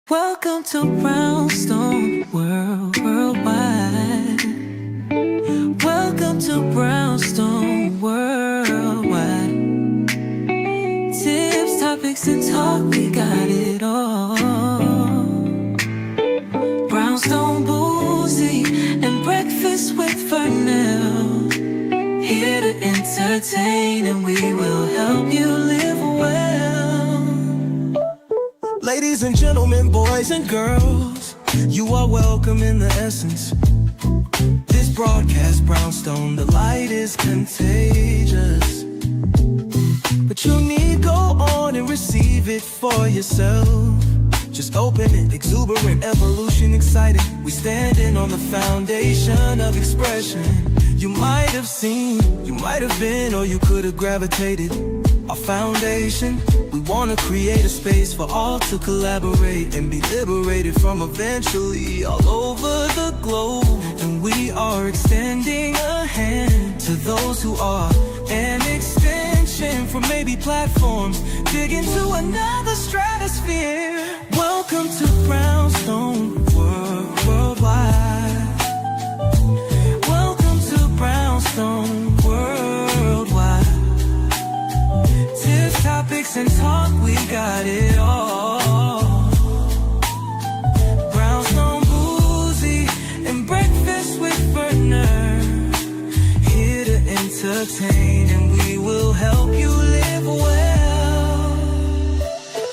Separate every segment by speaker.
Speaker 1: Welcome to Brownstone Worldwide. Welcome to Brownstone Worldwide. Tips, topics, and talk, we got it all. Brownstone Boozy and Breakfast with Fernell. Here to entertain, and we will help you live well. Ladies and gentlemen, boys and girls, you are welcome in the essence. This broadcast, Brownstone, the light is contagious. But you need go on and receive it for yourself. Just open it, exuberant, evolution, excited. We standing on the foundation of expression. You might have seen, you might have been, or you could have gravitated. Our foundation, we want to create a space for all to collaborate and be liberated from eventually all over the globe. And we are extending a hand to those who are an extension from maybe platforms, dig into another stratosphere. Welcome to Brownstone Worldwide. Welcome to Brownstone Worldwide. Tips, topics, and talk, we got it all. Brownstone Boozy and Breakfast with Fernell. Here to entertain, and we will help you live well.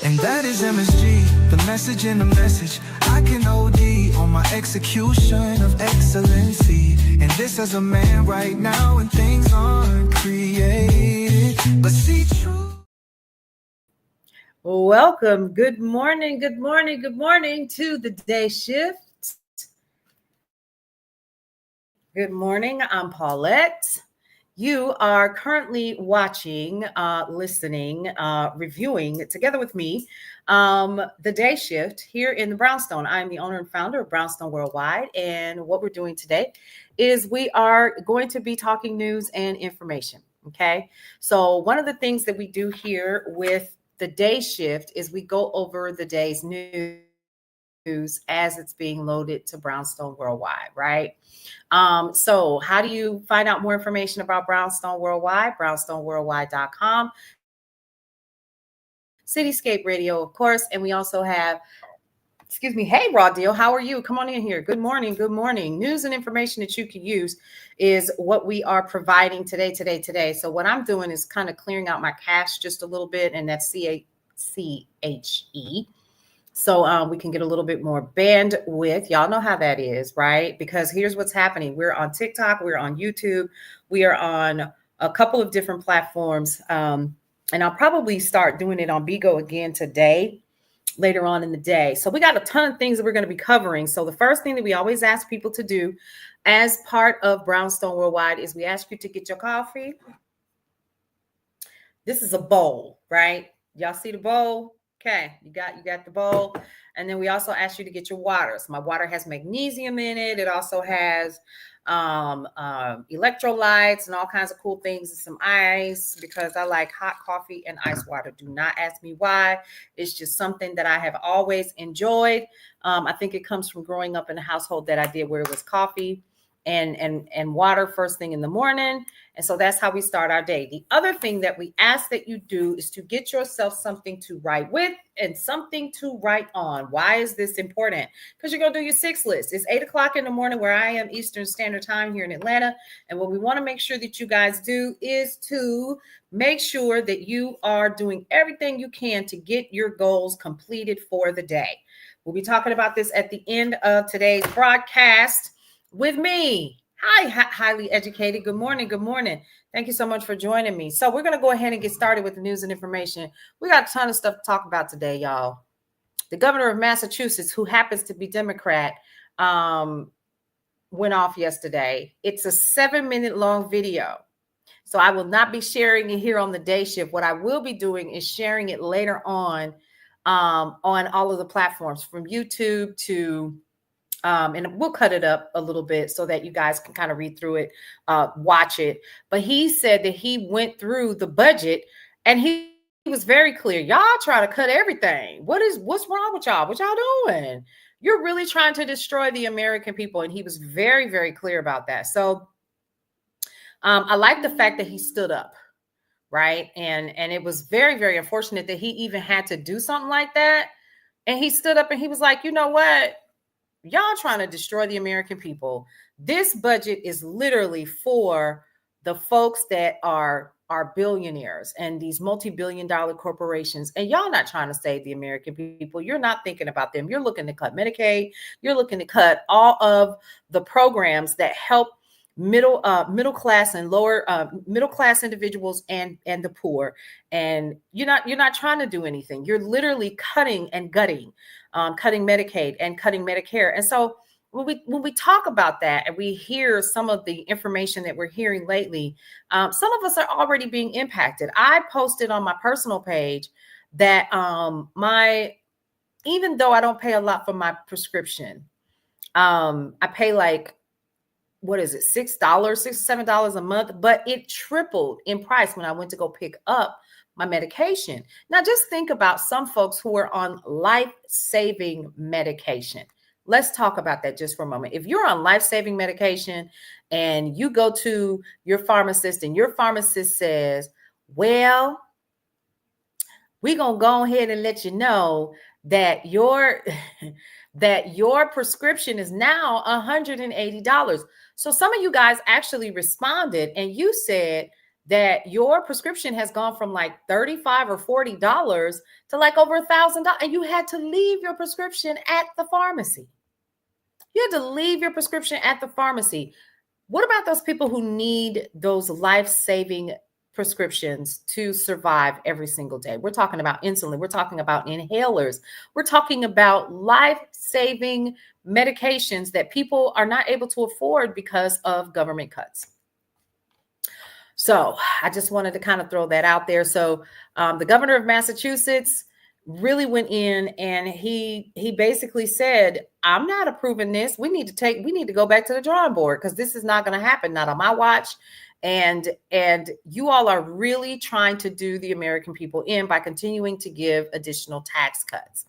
Speaker 1: And that is MSG, the message in the message. I can OD on my execution of excellency. And this as a man right now, and things aren't created, but see true.
Speaker 2: Welcome. Good morning to the day shift. Good morning. I'm Paulette. You are currently watching, listening, reviewing together with me the day shift here in the Brownstone. I'm the owner and founder of Brownstone Worldwide. And what we're doing today is we are going to be talking news and information. Okay. So one of the things that we do here with the day shift is we go over the day's news as it's being loaded to Brownstone Worldwide, right? So how do you find out more information about Brownstone Worldwide? BrownstoneWorldwide.com. Cityscape Radio, of course. And we also have, hey, Raw Deal, how are you? Come on in here. Good morning. News and information that you can use is what we are providing today. So what I'm doing is kind of clearing out my cache just a little bit, and that's CHE. So we can get a little bit more bandwidth. Y'all know how that is, right? Because here's what's happening. We're on TikTok. We're on YouTube. We are on a couple of different platforms. And I'll probably start doing it on Bigo again today, later on in the day. So we got a ton of things that we're going to be covering. So the first thing that we always ask people to do as part of Brownstone Worldwide is we ask you to get your coffee. This is a bowl, right? Y'all see the bowl? Okay, you got the bowl. And then we also ask you to get your water. So my water has magnesium in it. It also has electrolytes and all kinds of cool things, and some ice, because I like hot coffee and ice water. Do not ask me why. It's just something that I have always enjoyed. I think it comes from growing up in a household that I did where it was coffee and water first thing in the morning. And so that's how we start our day. The other thing that we ask that you do is to get yourself something to write with and something to write on. Why is this important? Because you're going to do your 6 list. It's 8 o'clock in the morning where I am, Eastern Standard Time here in Atlanta. And what we want to make sure that you guys do is to make sure that you are doing everything you can to get your goals completed for the day. We'll be talking about this at the end of today's broadcast with me. Hi, highly educated. Good morning. Thank you so much for joining me. So we're going to go ahead and get started with the news and information. We got a ton of stuff to talk about today, y'all. The governor of Massachusetts, who happens to be Democrat, went off yesterday. It's a 7-minute long video. So I will not be sharing it here on the day shift. What I will be doing is sharing it later on all of the platforms, from YouTube to and we'll cut it up a little bit so that you guys can kind of read through it, watch it. But he said that he went through the budget and he was very clear. Y'all try to cut everything. What's wrong with y'all? What y'all doing? You're really trying to destroy the American people. And he was very, very clear about that. So I like the fact that he stood up, right? And it was very, very unfortunate that he even had to do something like that. And he stood up and he was like, you know what? Y'all trying to destroy the American people. This budget is literally for the folks that are billionaires and these multi-billion-dollar corporations, and y'all not trying to save the American people. You're not thinking about them. You're looking to cut Medicaid. You're looking to cut all of the programs that help middle class and lower middle class individuals and the poor. And you're not trying to do anything. You're literally cutting and gutting, cutting Medicaid and cutting Medicare. And so when we talk about that and we hear some of the information that we're hearing lately, some of us are already being impacted. I posted on my personal page that even though I don't pay a lot for my prescription, I pay like, what is it, $6, $6, $7 a month, but it tripled in price when I went to go pick up my medication. Now, just think about some folks who are on life-saving medication. Let's talk about that just for a moment. If you're on life-saving medication and you go to your pharmacist and your pharmacist says, well, we're going to go ahead and let you know that your prescription is now $180. So some of you guys actually responded and you said that your prescription has gone from like $35 or $40 to like over $1,000, and you had to leave your prescription at the pharmacy. You had to leave your prescription at the pharmacy. What about those people who need those life-saving prescriptions to survive every single day? We're talking about insulin. We're talking about inhalers. We're talking about life-saving medications that people are not able to afford because of government cuts. So I just wanted to kind of throw that out there. So the governor of Massachusetts really went in and he basically said, I'm not approving this. We need to go back to the drawing board because this is not going to happen, not on my watch. And you all are really trying to do the American people in by continuing to give additional tax cuts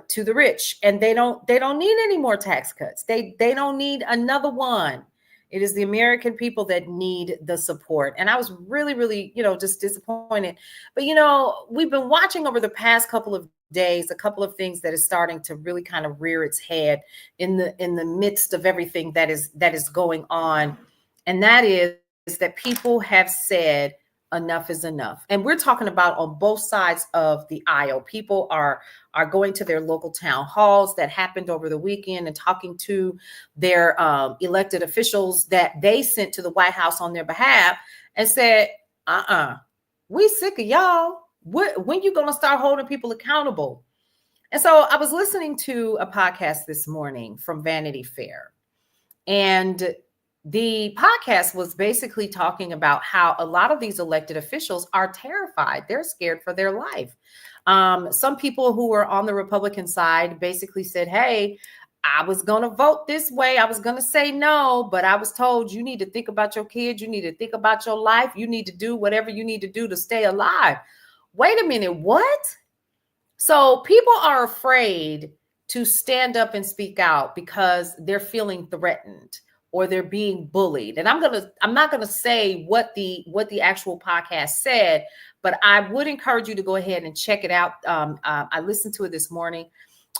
Speaker 2: to the rich. And they don't need any more tax cuts. They don't need another one. It is the American people that need the support. And I was really, really, just disappointed. But, we've been watching over the past couple of days, a couple of things that is starting to really kind of rear its head in the midst of everything that is going on. And that is that people have said enough is enough. And we're talking about on both sides of the aisle. People are going to their local town halls that happened over the weekend and talking to their elected officials that they sent to the White House on their behalf and said, we sick of y'all. When you going to start holding people accountable? And so I was listening to a podcast this morning from Vanity Fair, and the podcast was basically talking about how a lot of these elected officials are terrified. They're scared for their life. Some people who were on the Republican side basically said, hey, I was going to vote this way. I was going to say no, but I was told you need to think about your kids. You need to think about your life. You need to do whatever you need to do to stay alive. Wait a minute. What? So people are afraid to stand up and speak out because they're feeling threatened or they're being bullied. And I'm not gonna say what the actual podcast said, but I would encourage you to go ahead and check it out. I listened to it this morning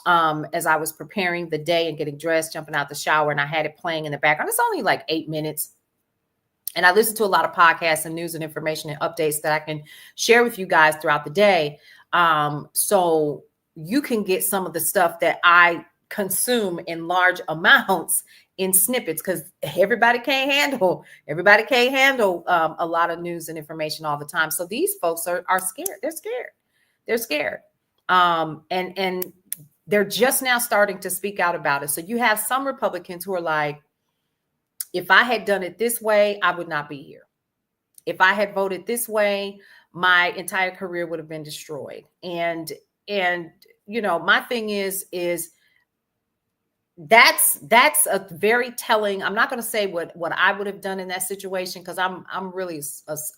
Speaker 2: as I was preparing the day and getting dressed, jumping out the shower, and I had it playing in the background. It's only like 8 minutes. And I listen to a lot of podcasts and news and information and updates that I can share with you guys throughout the day. So you can get some of the stuff that I consume in large amounts in snippets, because everybody can't handle a lot of news and information all the time. So these folks are scared. They're scared. And they're just now starting to speak out about it. So you have some Republicans who are like, if I had done it this way, I would not be here. If I had voted this way, my entire career would have been destroyed. And my thing is that's a very telling. I'm not going to say what I would have done in that situation, because I'm really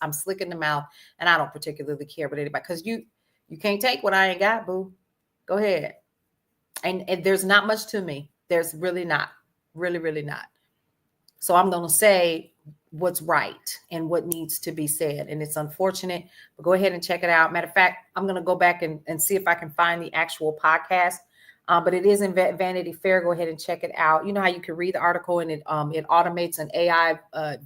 Speaker 2: I'm slick in the mouth, and I don't particularly care about anybody, because you can't take what I ain't got, boo. Go ahead. And there's not much to me. There's really not, really not. So I'm going to say what's right and what needs to be said. And it's unfortunate, but go ahead and check it out. Matter of fact, I'm going to go back and see if I can find the actual podcast. But it is in Vanity Fair. Go ahead and check it out. You know how you can read the article and it automates an AI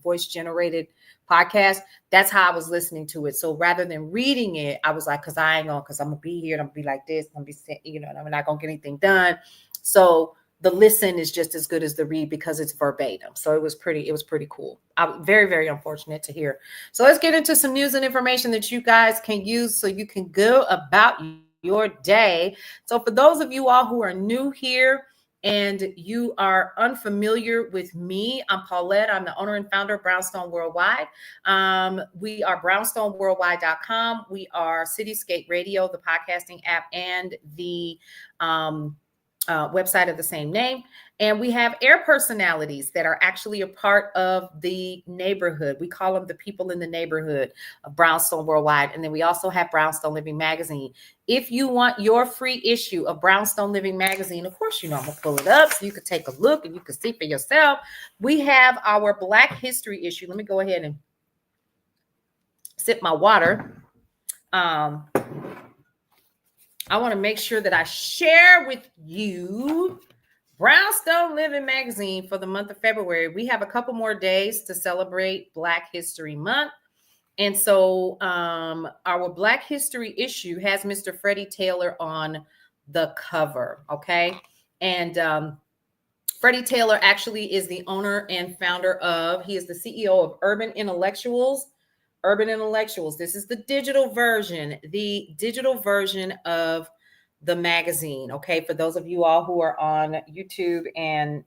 Speaker 2: voice generated podcast. That's how I was listening to it. So rather than reading it, I was like, because I'm gonna be here and I'm gonna be like this, I'm gonna be, and I'm not gonna get anything done. So the listen is just as good as the read because it's verbatim. So it was pretty cool. I'm very, very unfortunate to hear. So let's get into some news and information that you guys can use so you can go about your day. So for those of you all who are new here and you are unfamiliar with me, I'm Paulette. I'm the owner and founder of Brownstone Worldwide. We are brownstoneworldwide.com. We are Cityscape Radio, the podcasting app, and the website of the same name. And we have air personalities that are actually a part of the neighborhood. We call them the people in the neighborhood of Brownstone Worldwide. And then we also have Brownstone Living Magazine. If you want your free issue of Brownstone Living Magazine, of course, I'm going to pull it up so you can take a look and you can see for yourself. We have our Black History issue. Let me go ahead and sip my water. I want to make sure that I share with you Brownstone Living Magazine for the month of February. We have a couple more days to celebrate Black History Month. And so our Black History issue has Mr. Freddie Taylor on the cover, okay? And Freddie Taylor actually is the owner and founder he is the CEO of Urban Intellectuals. Urban Intellectuals. This is the digital version of the magazine. Okay. For those of you all who are on YouTube and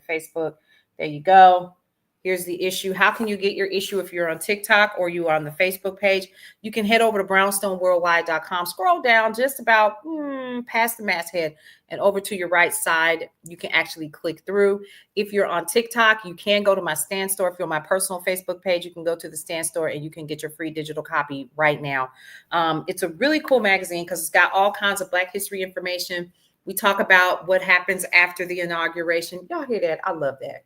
Speaker 2: Facebook, there you go. Here's the issue. How can you get your issue if you're on TikTok or you are on the Facebook page? You can head over to brownstoneworldwide.com, scroll down just about past the masthead and over to your right side. You can actually click through. If you're on TikTok, you can go to my Stand Store. If you're on my personal Facebook page, you can go to the Stand Store and you can get your free digital copy right now. It's a really cool magazine because it's got all kinds of Black history information. We talk about what happens after the inauguration. Y'all hear that? I love that.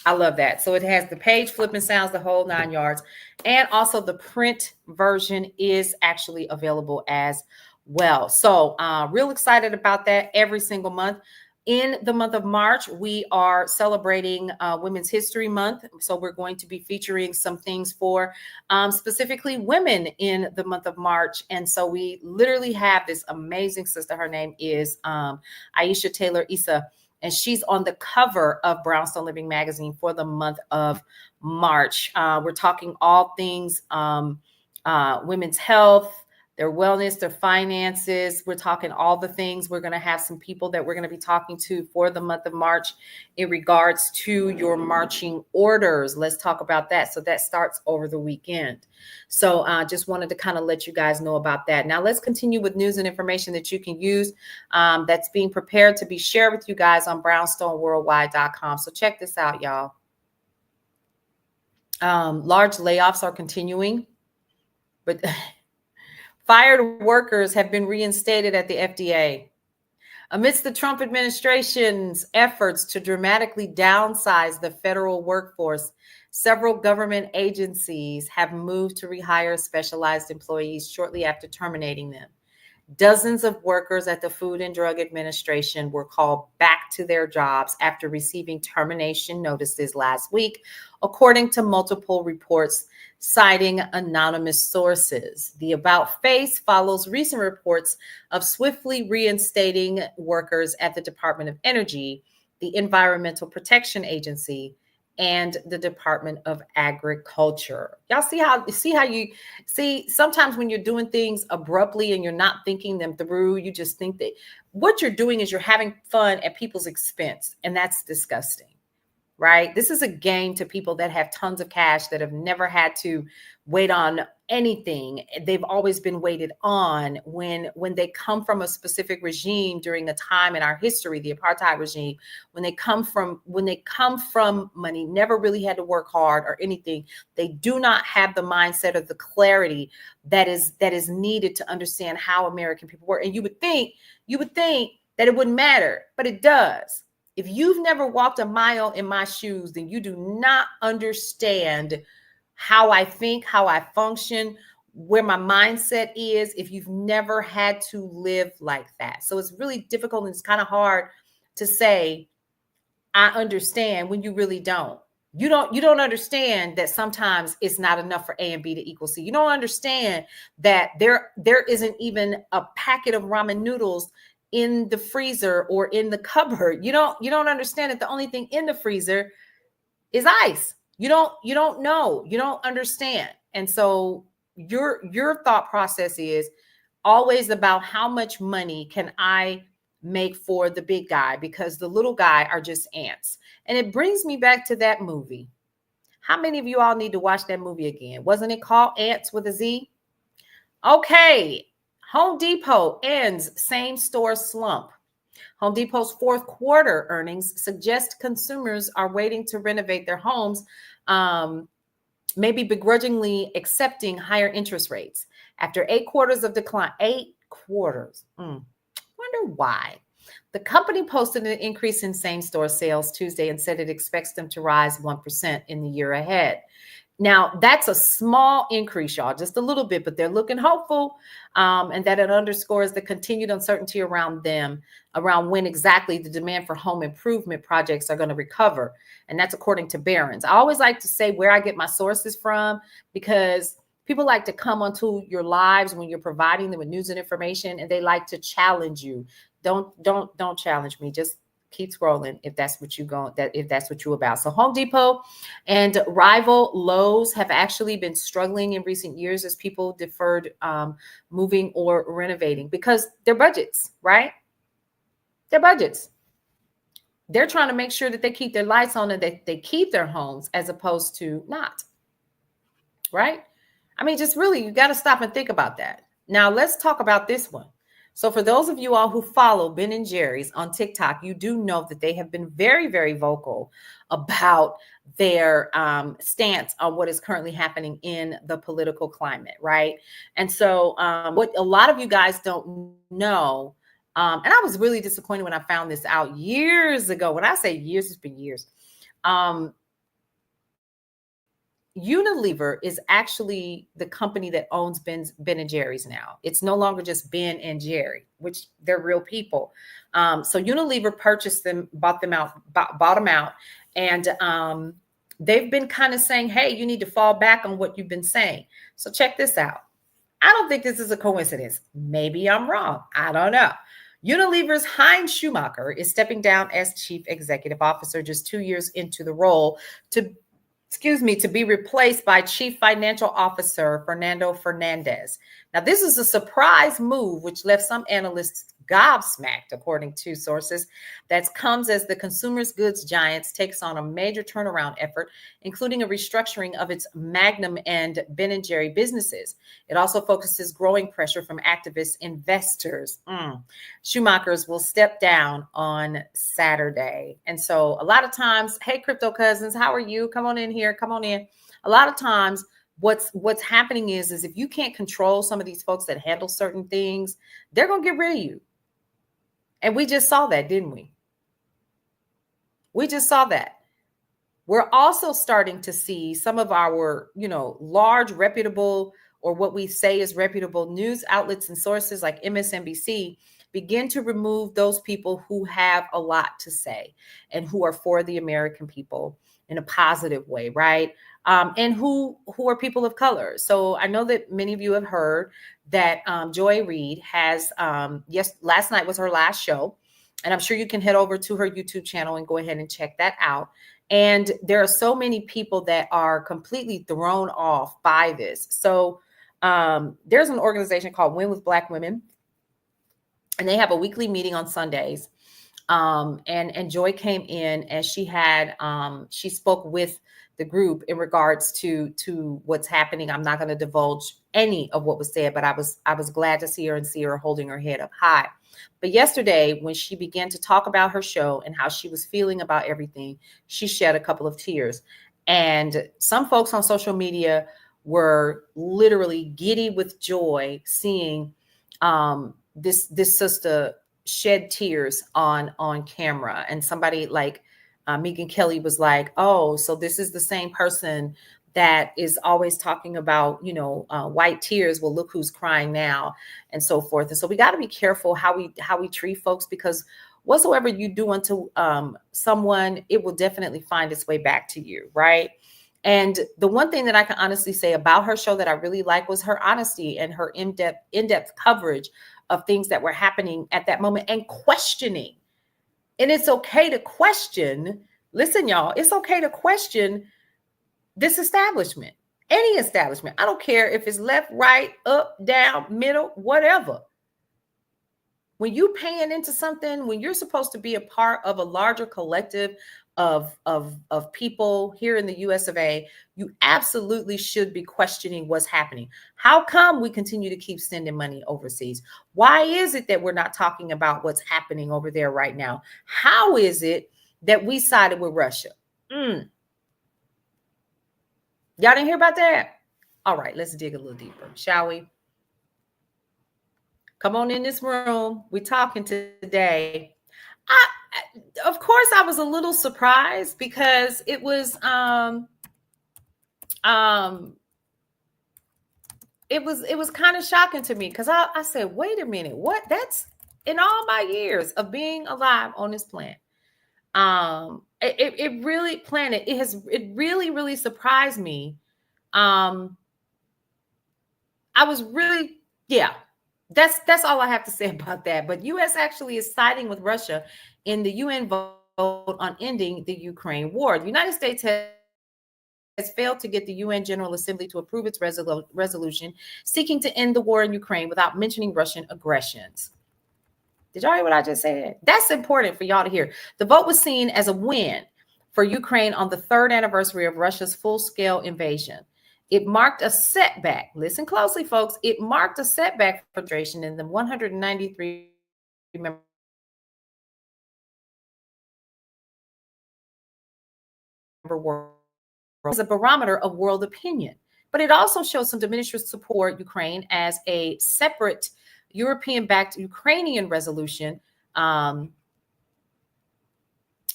Speaker 2: I love that. So it has the page flipping sounds, the whole 9 yards. And also the print version is actually available as well. So real excited about that every single month. In the month of March, we are celebrating Women's History Month. So we're going to be featuring some things for specifically women in the month of March. And so we literally have this amazing sister. Her name is Aisha Taylor Issa. And she's on the cover of Brownstone Living Magazine for the month of March. We're talking all things women's health, their wellness, their finances. We're talking all the things. We're going to have some people that we're going to be talking to for the month of March in regards to your marching orders. Let's talk about that. So that starts over the weekend. So I just wanted to kind of let you guys know about that. Now let's continue with news and information that you can use that's being prepared to be shared with you guys on brownstoneworldwide.com. So check this out, y'all. Large layoffs are continuing, but fired workers have been reinstated at the FDA. Amidst the Trump administration's efforts to dramatically downsize the federal workforce, several government agencies have moved to rehire specialized employees shortly after terminating them. Dozens of workers at the Food and Drug Administration were called back to their jobs after receiving termination notices last week, according to multiple reports citing anonymous sources. The about face follows recent reports of swiftly reinstating workers at the Department of Energy, the Environmental Protection Agency, and the Department of Agriculture. Y'all see how you see sometimes when you're doing things abruptly and you're not thinking them through, you just think that what you're doing is you're having fun at people's expense, and that's disgusting. right? This is a game to people that have tons of cash, that have never had to wait on anything. They've always been waited on. When they come from a specific regime during a time in our history, the apartheid regime, when they come from money, never really had to work hard or anything, they do not have the mindset or the clarity that is needed to understand how American people work. And you would think that it wouldn't matter, but it does. If you've never walked a mile in my shoes, then you do not understand how I think, how I function, where my mindset is, if you've never had to live like that. So it's really difficult, and it's kind of hard to say, I understand, when you really don't. You don't understand that sometimes it's not enough for A and B to equal C. You don't understand that there isn't even a packet of ramen noodles in the freezer or in the cupboard. You don't understand that the only thing in the freezer is ice. You don't know. You don't understand. And so your thought process is always about how much money can I make for the big guy, because the little guy are just ants. And it brings me back to that movie. How many of you all need to watch that movie again? Wasn't it called Ants with a Z? Okay. Home Depot ends same store slump. Home Depot's fourth quarter earnings suggest consumers are waiting to renovate their homes, maybe begrudgingly accepting higher interest rates. After 8 quarters of decline, 8 quarters. Wonder why. The company posted an increase in same-store sales Tuesday and said it expects them to rise 1% in the year ahead. Now, that's a small increase, y'all, just a little bit, but they're looking hopeful, and that it underscores the continued uncertainty around when exactly the demand for home improvement projects are going to recover. And that's according to Barron's. I always like to say where I get my sources from, because people like to come onto your lives when you're providing them with news and information, and they like to challenge you. Don't challenge me. Just keep scrolling if that's what you're about. So Home Depot and rival Lowe's have actually been struggling in recent years as people deferred moving or renovating because their budgets, right? Their budgets. They're trying to make sure that they keep their lights on and that they keep their homes as opposed to not, right? I mean, just really, you got to stop and think about that. Now, let's talk about this one. So for those of you all who follow Ben & Jerry's on TikTok, you do know that they have been very, very vocal about their stance on what is currently happening in the political climate, right? And so what a lot of you guys don't know, and I was really disappointed when I found this out years ago. When I say years, it's been years. Unilever is actually the company that owns Ben & Jerry's now. It's no longer just Ben & Jerry, which they're real people. So Unilever purchased them, bought them out, and they've been kind of saying, hey, you need to fall back on what you've been saying. So check this out. I don't think this is a coincidence. Maybe I'm wrong. I don't know. Unilever's Heinz Schumacher is stepping down as chief executive officer just 2 years into the role to be replaced by Chief Financial Officer Fernando Fernandez. Now, this is a surprise move, which left some analysts gobsmacked, according to sources. That comes as the consumer goods giant takes on a major turnaround effort, including a restructuring of its Magnum and Ben & Jerry businesses. It also focuses growing pressure from activist investors. Schumacher's will step down on Saturday. And so a lot of times, hey, crypto cousins, how are you? Come on in here. Come on in. A lot of times, what's happening is if you can't control some of these folks that handle certain things, they're going to get rid of you. And we just saw that, didn't we? We just saw that. We're also starting to see some of our, large reputable, or what we say is reputable news outlets and sources like MSNBC begin to remove those people who have a lot to say and who are for the American people in a positive way, right? And who are people of color. So I know that many of you have heard that Joy Reid has, last night was her last show. And I'm sure you can head over to her YouTube channel and go ahead and check that out. And there are so many people that are completely thrown off by this. So there's an organization called Win with Black Women, and they have a weekly meeting on Sundays. And Joy came in and she had she spoke with the group in regards to what's happening. I'm not going to divulge any of what was said, but I was glad to see her and see her holding her head up high. But yesterday, when she began to talk about her show and how she was feeling about everything, she shed a couple of tears. And some folks on social media were literally giddy with joy seeing this sister shed tears on camera. And somebody like Megan Kelly was like, oh, so this is the same person that is always talking about, white tears. Well, look who's crying now, and so forth. And so we got to be careful how we treat folks, because whatsoever you do unto someone, it will definitely find its way back to you, right? And the one thing that I can honestly say about her show that I really like was her honesty and her in-depth coverage of things that were happening at that moment and questioning. And it's okay to question. Listen, y'all, it's okay to question this establishment, any establishment. I don't care if it's left, right, up, down, middle, whatever. When you're paying into something, when you're supposed to be a part of a larger collective of people here in the US of A, you absolutely should be questioning what's happening. How come we continue to keep sending money overseas? Why is it that we're not talking about what's happening over there right now? How is it that we sided with Russia? Y'all didn't hear about that? All right, let's dig a little deeper, shall we? Come on in this room. We're talking today. Of course, I was a little surprised because it was it was kind of shocking to me, because I said, wait a minute, what? That's in all my years of being alive on this planet. It really really surprised me. I was really, yeah. That's all I have to say about that. But U.S. actually is siding with Russia in the UN vote on ending the Ukraine war. The United States has failed to get the UN General Assembly to approve its resolution seeking to end the war in Ukraine without mentioning Russian aggressions. Did y'all hear what I just said? That's important for y'all to hear. The vote was seen as a win for Ukraine on the third anniversary of Russia's full-scale invasion. It marked a setback. Listen closely, folks. It marked a setback for the Federation in the 193 member world as a barometer of world opinion. But it also shows some diminished support Ukraine as a separate European-backed Ukrainian resolution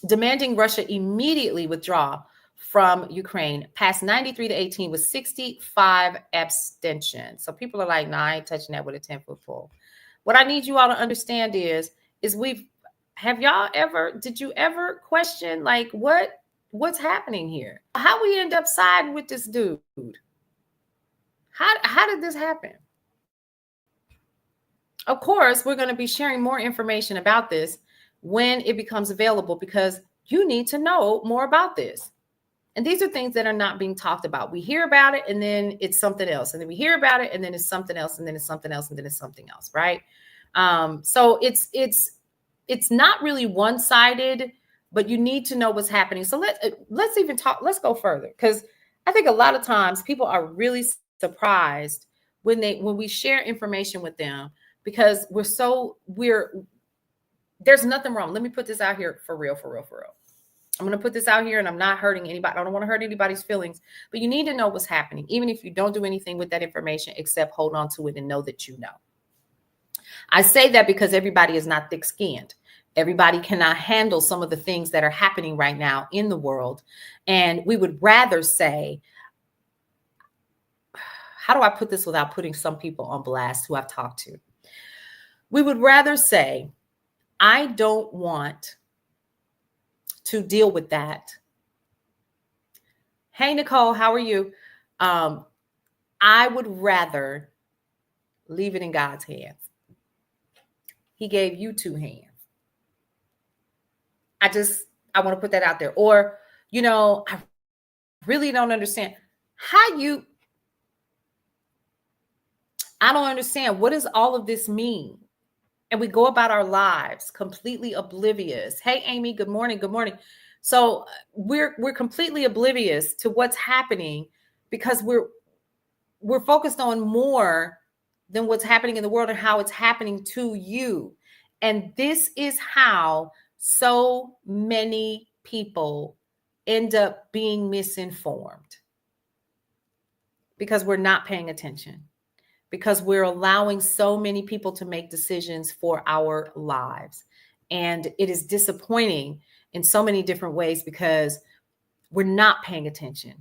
Speaker 2: demanding Russia immediately withdraw from Ukraine, passed 93-18 with 65 abstentions. So people are like, nah, I ain't touching that with a 10-foot pole. What I need you all to understand is did you ever question like what's happening here? How we end up siding with this dude? How did this happen? Of course, we're going to be sharing more information about this when it becomes available, because you need to know more about this. And these are things that are not being talked about. We hear about it and then it's something else. And then we hear about it and then it's something else. And then it's something else. And then it's something else. Right. So it's not really one-sided, but you need to know what's happening. So let's even talk. Let's go further, because I think a lot of times people are really surprised when we share information with them, because there's nothing wrong. Let me put this out here for real. I'm going to put this out here, and I'm not hurting anybody. I don't want to hurt anybody's feelings, but you need to know what's happening, even if you don't do anything with that information except hold on to it and know that you know. I say that because everybody is not thick-skinned. Everybody cannot handle some of the things that are happening right now in the world. And we would rather say, how do I put this without putting some people on blast who I've talked to? We would rather say, I don't want to deal with that. Hey, Nicole, how are you? I would rather leave it in God's hands. He gave you two hands. I want to put that out there. Or, I really don't understand I don't understand. What does all of this mean? and we go about our lives completely oblivious. Hey, Amy, good morning. Good morning. So we're completely oblivious to what's happening because we're focused on more than what's happening in the world and how it's happening to you. And this is how so many people end up being misinformed, because we're not paying attention, because we're allowing so many people to make decisions for our lives. And it is disappointing in so many different ways because we're not paying attention.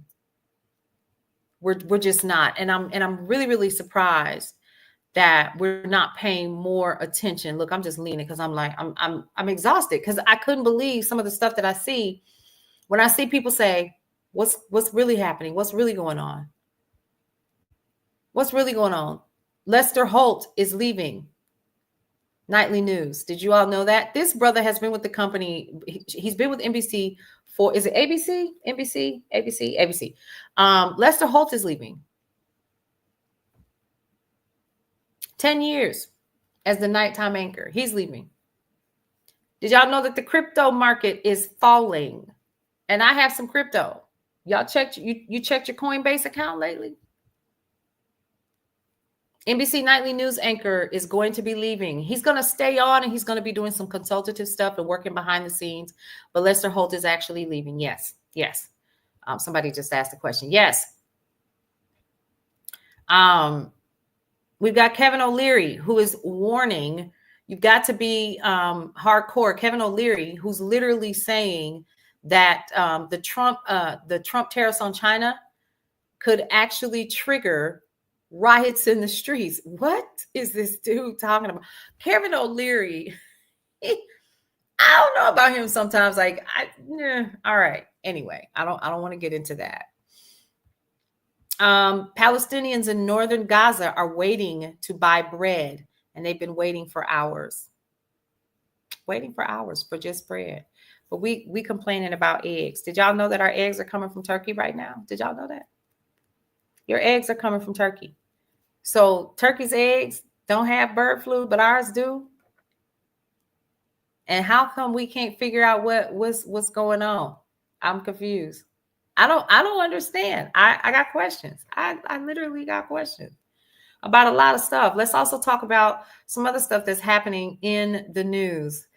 Speaker 2: We're just not. And I'm really, really surprised that we're not paying more attention. Look, I'm just leaning because I'm exhausted, because I couldn't believe some of the stuff that I see when I see people say, what's really happening? What's really going on? What's really going on? Lester Holt is leaving Nightly News. Did you all know that? This brother has been with the company. He's been with NBC for, is it ABC? NBC? ABC? ABC. Lester Holt is leaving. 10 years as the nighttime anchor. He's leaving. Did y'all know that the crypto market is falling? And I have some crypto. Y'all checked, you checked your Coinbase account lately? NBC Nightly News anchor is going to be leaving. He's going to stay on and he's going to be doing some consultative stuff and working behind the scenes. But Lester Holt is actually leaving. Yes. Somebody just asked the question. Yes. We've got Kevin O'Leary, who is warning, you've got to be hardcore. Kevin O'Leary, who's literally saying that the Trump tariffs on China could actually trigger riots in the streets. What is this dude talking about? Kevin O'Leary, I don't know about him sometimes. Like, all right. Anyway, I don't want to get into that. Palestinians in northern Gaza are waiting to buy bread, and they've been waiting for hours for just bread. But we complaining about eggs. Did y'all know that our eggs are coming from Turkey right now? Did y'all know that? Your eggs are coming from Turkey. So Turkey's eggs don't have bird flu, but ours do. And how come we can't figure out what's going on? I'm confused. I don't understand. I got questions. I literally got questions about a lot of stuff. Let's also talk about some other stuff that's happening in the news.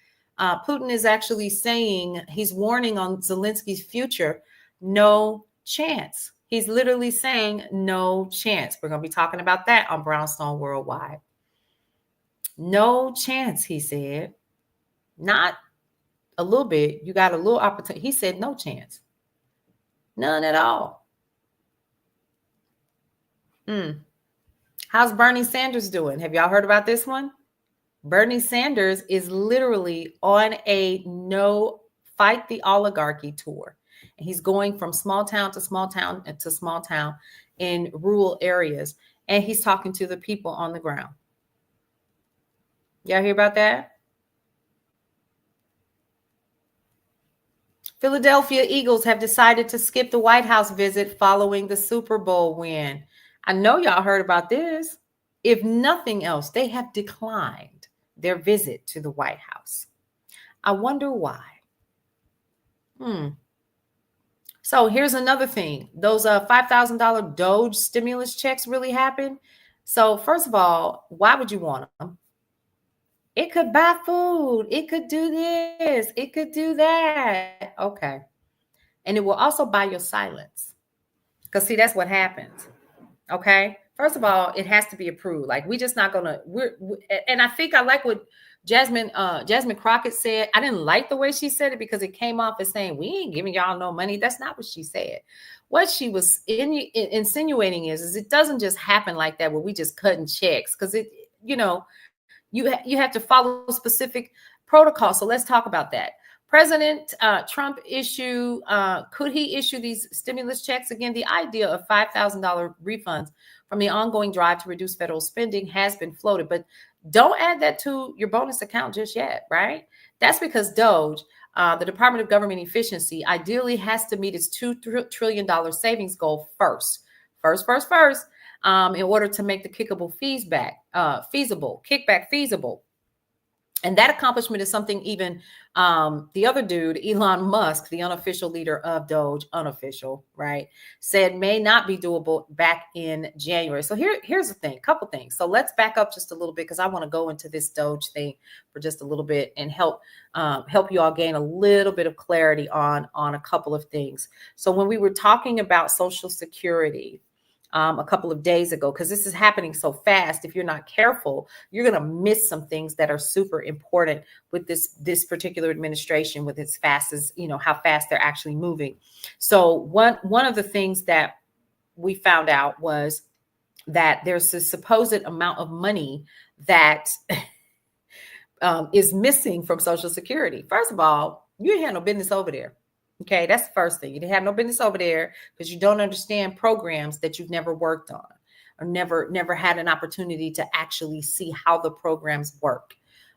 Speaker 2: Putin is actually saying, he's warning on Zelensky's future. No chance. He's literally saying no chance. We're going to be talking about that on Brownstone Worldwide. No chance, he said. Not a little bit. You got a little opportunity. He said no chance. None at all. How's Bernie Sanders doing? Have y'all heard about this one? Bernie Sanders is literally on a no fight the oligarchy tour. And he's going from small town to small town to small town in rural areas. And he's talking to the people on the ground. Y'all hear about that? Philadelphia Eagles have decided to skip the White House visit following the Super Bowl win. I know y'all heard about this. If nothing else, they have declined their visit to the White House. I wonder why. So here's another thing. Those $5,000 Doge stimulus checks really happened. So first of all, why would you want them? It could buy food. It could do this. It could do that. Okay. And it will also buy your silence. Because see, that's what happens. Okay. First of all, it has to be approved. Like, we just not going to, and I think I like what Jasmine Crockett said. I didn't like the way she said it because it came off as saying, we ain't giving y'all no money. That's not what she said. What she was insinuating is it doesn't just happen like that where we just cutting checks, because it, you have to follow specific protocols. So let's talk about that. President Trump could he issue these stimulus checks? Again, the idea of $5,000 refunds from the ongoing drive to reduce federal spending has been floated, but don't add that to your bonus account just yet, right? That's because DOGE, the Department of Government Efficiency, ideally has to meet its $2 trillion savings goal first, in order to make the kickback feasible. And that accomplishment is something even the other dude, Elon Musk, the unofficial leader of Doge, unofficial, right, said may not be doable back in January. So here's the thing, couple things. So let's back up just a little bit because I want to go into this Doge thing for just a little bit and help you all gain a little bit of clarity on a couple of things. So when we were talking about Social Security, a couple of days ago, because this is happening so fast. If you're not careful, you're going to miss some things that are super important with this particular administration, with its fast as, how fast they're actually moving. So one of the things that we found out was that there's a supposed amount of money that is missing from Social Security. First of all, you ain't had no business over there. Okay, that's the first thing. You didn't have no business over there because you don't understand programs that you've never worked on or never had an opportunity to actually see how the programs work.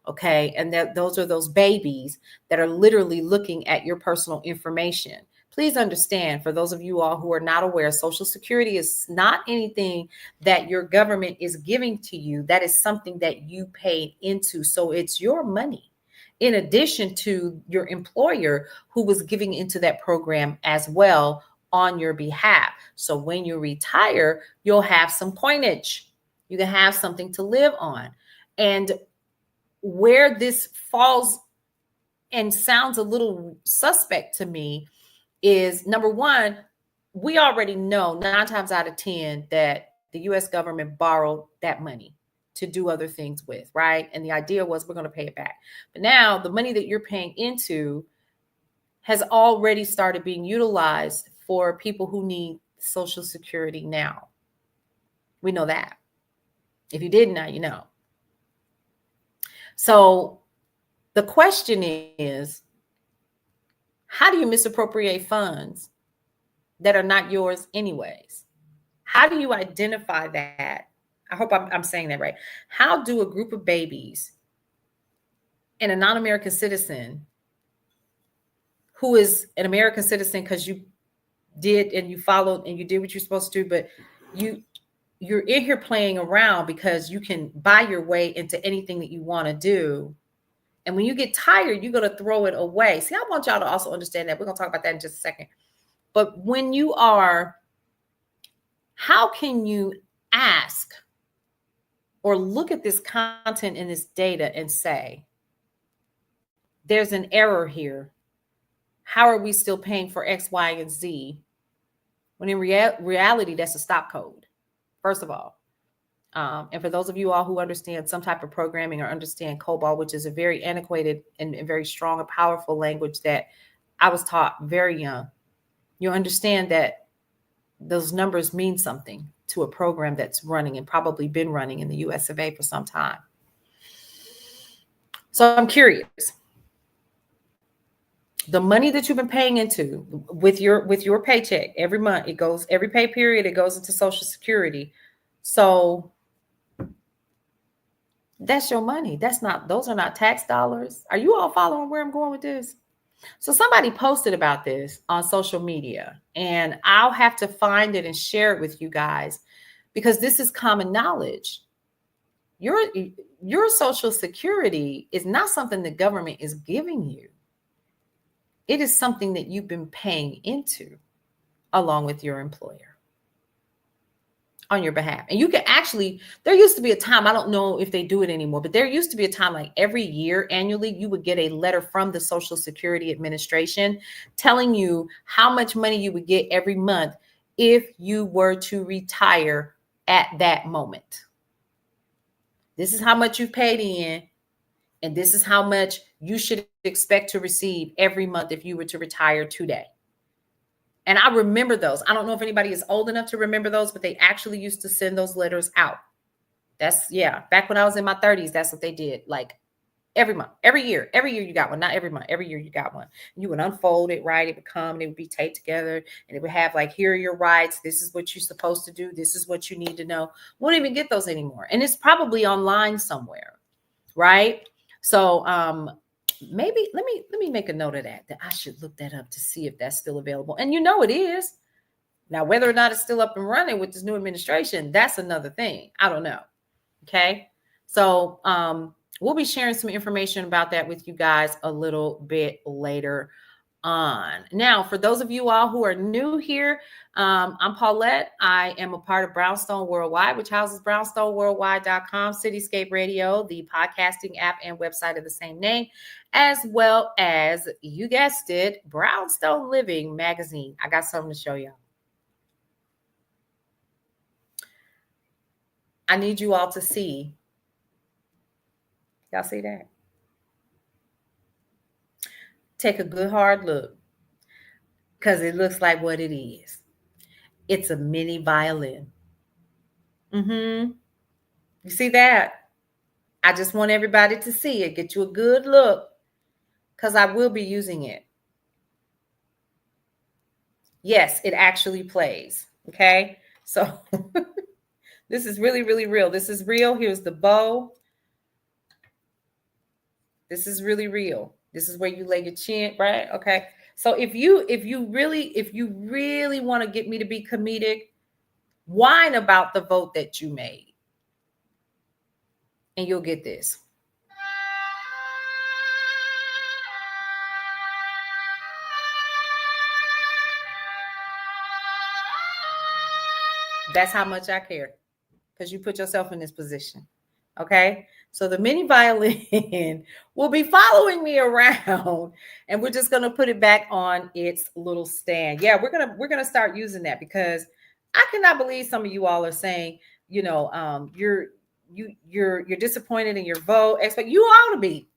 Speaker 2: Okay, and those are those babies that are literally looking at your personal information. Please understand, for those of you all who are not aware, Social Security is not anything that your government is giving to you. That is something that you paid into. So it's your money, in addition to your employer who was giving into that program as well on your behalf. So when you retire, you'll have some coinage. You can have something to live on. And where this falls and sounds a little suspect to me is, number one, we already know 9 times out of 10 that the US government borrowed that money to do other things with, right? And the idea was we're going to pay it back. But now the money that you're paying into has already started being utilized for people who need Social Security now. We know that. If you didn't, now you know. So the question is, how do you misappropriate funds that are not yours anyways? How do you identify that? I hope I'm saying that right. How do a group of babies and a non-American citizen who is an American citizen because you did and you followed and you did what you're supposed to do, but you're in here playing around because you can buy your way into anything that you want to do. And when you get tired, you're going to throw it away. See, I want y'all to also understand that. We're going to talk about that in just a second. But when you are, how can you ask or look at this content and this data and say, there's an error here? How are we still paying for X, Y, and Z? When in reality, that's a stop code, first of all. And for those of you all who understand some type of programming or understand COBOL, which is a very antiquated and very strong and powerful language that I was taught very young, you understand that those numbers mean something to a program that's running and probably been running in the US of A for some time. So I'm curious. The money that you've been paying into with your paycheck every month, it goes every pay period, it goes into Social Security. So that's your money. Those are not tax dollars. Are you all following where I'm going with this? So somebody posted about this on social media, and I'll have to find it and share it with you guys because this is common knowledge. Your Social Security is not something the government is giving you. It is something that you've been paying into along with your employer on your behalf. And you can actually, there used to be a time, I don't know if they do it anymore, but there used to be a time like every year annually, you would get a letter from the Social Security Administration telling you how much money you would get every month if you were to retire at that moment. This is how much you paid in, and this is how much you should expect to receive every month if you were to retire today. And I remember those. I don't know if anybody is old enough to remember those, but they actually used to send those letters out. Back when I was in my 30s, that's what they did. Like every month, every year you got one. Not every month, every year you got one. You would unfold it, right? It would come and it would be taped together and it would have like, here are your rights. This is what you're supposed to do. This is what you need to know. We won't even get those anymore. And it's probably online somewhere, right? So maybe let me make a note of that I should look that up to see if that's still available. And it is. Now, whether or not it's still up and running with this new administration, that's another thing. I don't know. Okay. So we'll be sharing some information about that with you guys a little bit later on. Now, for those of you all who are new here, I'm Paulette. I am a part of Brownstone Worldwide, which houses brownstoneworldwide.com, Cityscape Radio, the podcasting app and website of the same name, as well as, you guessed it, Brownstone Living magazine. I got something to show y'all. I need you all to see. Y'all see that? Take a good hard look, because it looks like what it is. It's a mini violin. You see that? I just want everybody to see it. Get you a good look, because I will be using it. Yes, it actually plays. Okay, so this is really, really real. This is real. Here's the bow. This is really real. This is where you lay your chin, right? Okay. So if you really want to get me to be comedic, whine about the vote that you made, and you'll get this. That's how much I care, because you put yourself in this position. Okay, so the mini violin will be following me around, and we're just gonna put it back on its little stand. Yeah, we're gonna start using that, because I cannot believe some of you all are saying, you're disappointed in your vote. You ought to be.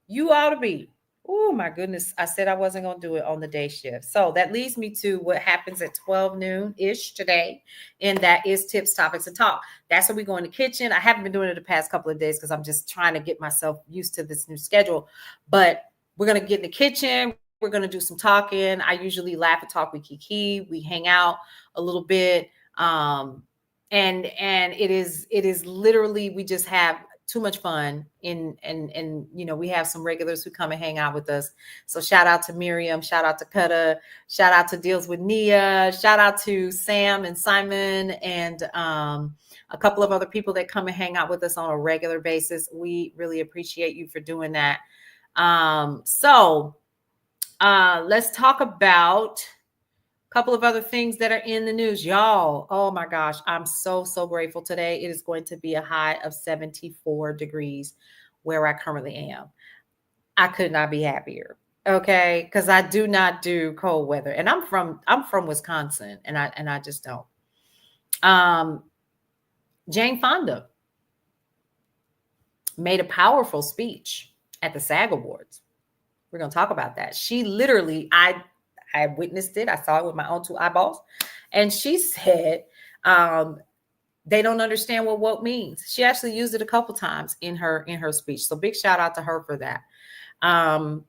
Speaker 2: You ought to be. Oh my goodness. I said I wasn't going to do it on the day shift. So that leads me to what happens at 12 noon-ish today. And that is Tips, Topics, and Talk. That's when we go in the kitchen. I haven't been doing it the past couple of days because I'm just trying to get myself used to this new schedule. But we're going to get in the kitchen. We're going to do some talking. I usually laugh and talk with Kiki. We hang out a little bit. And it is literally, we just have too much fun and we have some regulars who come and hang out with us. So shout out to Miriam, shout out to Kutta, shout out to Deals with Nia, shout out to Sam and Simon, and a couple of other people that come and hang out with us on a regular basis. We really appreciate you for doing that. So let's talk about a couple of other things that are in the news, y'all. Oh my gosh, I'm so grateful today. It is going to be a high of 74 degrees where I currently am. I could not be happier. Okay, because I do not do cold weather, and I'm from Wisconsin, and I just don't. Jane Fonda made a powerful speech at the SAG Awards. We're going to talk about that. She literally, I witnessed it. I saw it with my own two eyeballs. And she said, they don't understand what woke means. She actually used it a couple times in her speech. So big shout out to her for that. And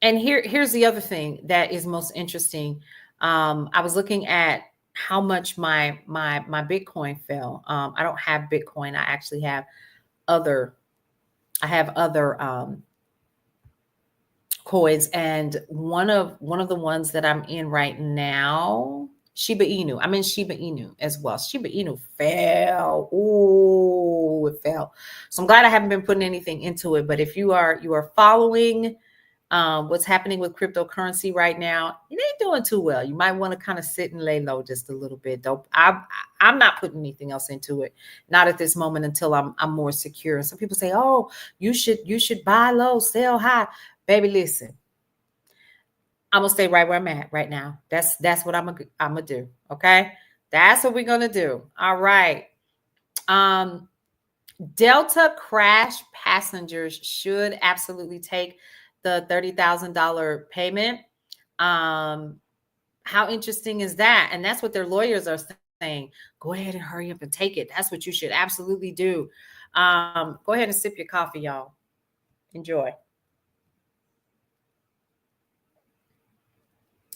Speaker 2: here's the other thing that is most interesting. I was looking at how much my Bitcoin fell. I don't have Bitcoin. I actually have other coins, and one of the ones that I'm in right now, Shiba Inu. I'm in Shiba Inu as well. Shiba Inu fell. Oh, it fell. So I'm glad I haven't been putting anything into it. But if you are following what's happening with cryptocurrency right now, it ain't doing too well. You might want to kind of sit and lay low just a little bit. Though I'm not putting anything else into it, not at this moment, until I'm more secure. And some people say, "Oh, you should buy low, sell high." Baby, listen, I'm gonna stay right where I'm at right now. That's what I'm gonna do. Okay, that's what we're gonna do. All right. Delta crash passengers should absolutely take the $30,000 payment. How interesting is that? And that's what their lawyers are saying. Go ahead and hurry up and take it. That's what you should absolutely do. Go ahead and sip your coffee, y'all. Enjoy.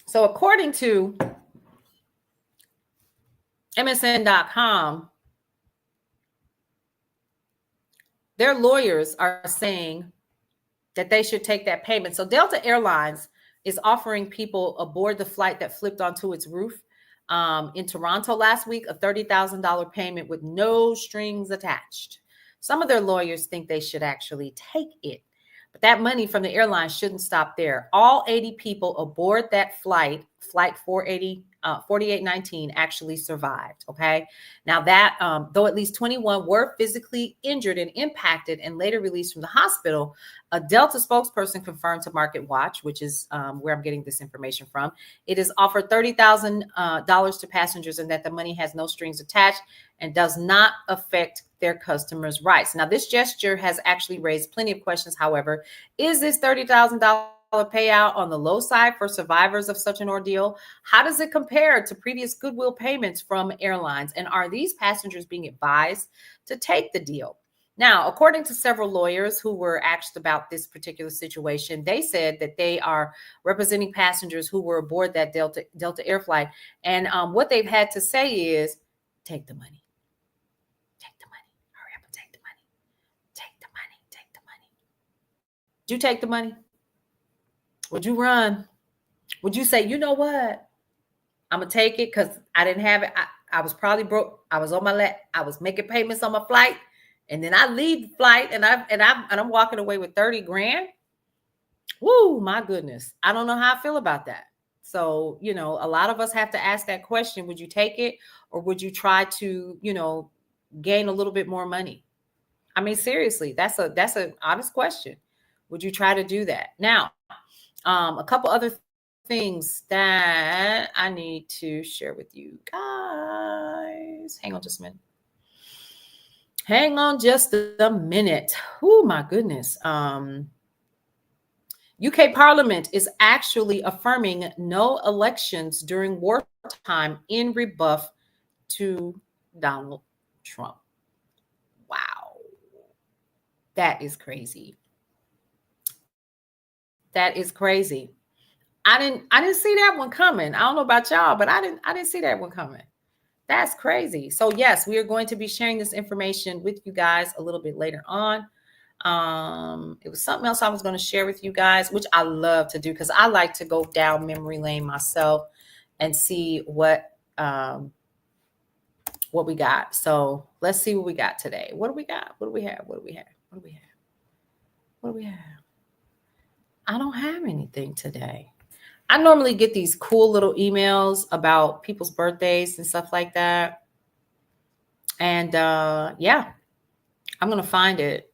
Speaker 2: So according to MSN.com, their lawyers are saying that they should take that payment. So Delta Airlines is offering people aboard the flight that flipped onto its roof in Toronto last week a $30,000 payment with no strings attached. Some of their lawyers think they should actually take it. But that money from the airline shouldn't stop there. All 80 people aboard that flight 4819, actually survived. Okay. Now that, though at least 21 were physically injured and impacted and later released from the hospital, a Delta spokesperson confirmed to Market Watch, which is where I'm getting this information from, it has offered $30,000 to passengers and that the money has no strings attached and does not affect their customers' rights. Now, this gesture has actually raised plenty of questions. However, is this $30,000 payout on the low side for survivors of such an ordeal? How does it compare to previous goodwill payments from airlines? And are these passengers being advised to take the deal? Now, according to several lawyers who were asked about this particular situation, they said that they are representing passengers who were aboard that Delta Air flight. And what they've had to say is, take the money. Take the money. Hurry up and take the money. Take the money. Take the money. Did you take the money? Would you run? Would you say, you know what? I'm going to take it because I didn't have it. I was probably broke. I was on my lap. I was making payments on my flight. And then I leave the flight and I'm walking away with 30 grand. Woo, my goodness. I don't know how I feel about that. So, you know, a lot of us have to ask that question. Would you take it or would you try to, you know, gain a little bit more money? I mean, seriously, that's an honest question. Would you try to do that? Now, a couple other things that I need to share with you guys. Hang on just a minute. Hang on just a minute. Oh, my goodness. UK Parliament is actually affirming no elections during wartime in rebuff to Donald Trump. Wow. That is crazy. That is crazy. I didn't see that one coming. I don't know about y'all, but I didn't see that one coming. That's crazy. So yes, we are going to be sharing this information with you guys a little bit later on. It was something else I was going to share with you guys, which I love to do because I like to go down memory lane myself and see what we got. So let's see what we got today. What do we got? What do we have? What do we have? What do we have? What do we have? I don't have anything today. I normally get these cool little emails about people's birthdays and stuff like that. And yeah, I'm going to find it.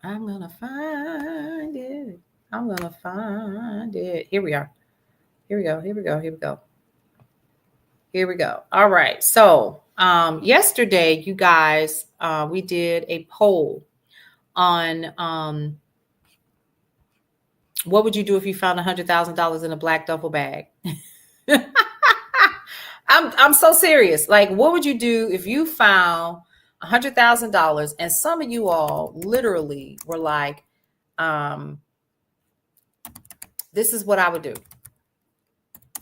Speaker 2: I'm going to find it. I'm going to find it. Here we are. Here we go. Here we go. Here we go. Here we go. All right. So yesterday, you guys, we did a poll on what would you do if you found $100,000 in a black duffel bag? I'm so serious. Like, what would you do if you found $100,000? And some of you all literally were like, this is what I would do.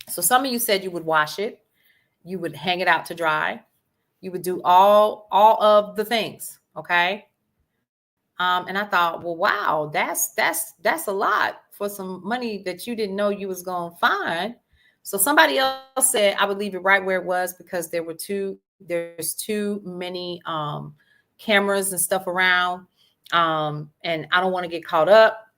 Speaker 2: So some of you said you would wash it. You would hang it out to dry. You would do all of the things. Okay. And I thought, well, wow, that's a lot for some money that you didn't know you was going to find. So somebody else said I would leave it right where it was because there's too many cameras and stuff around. And I don't want to get caught up.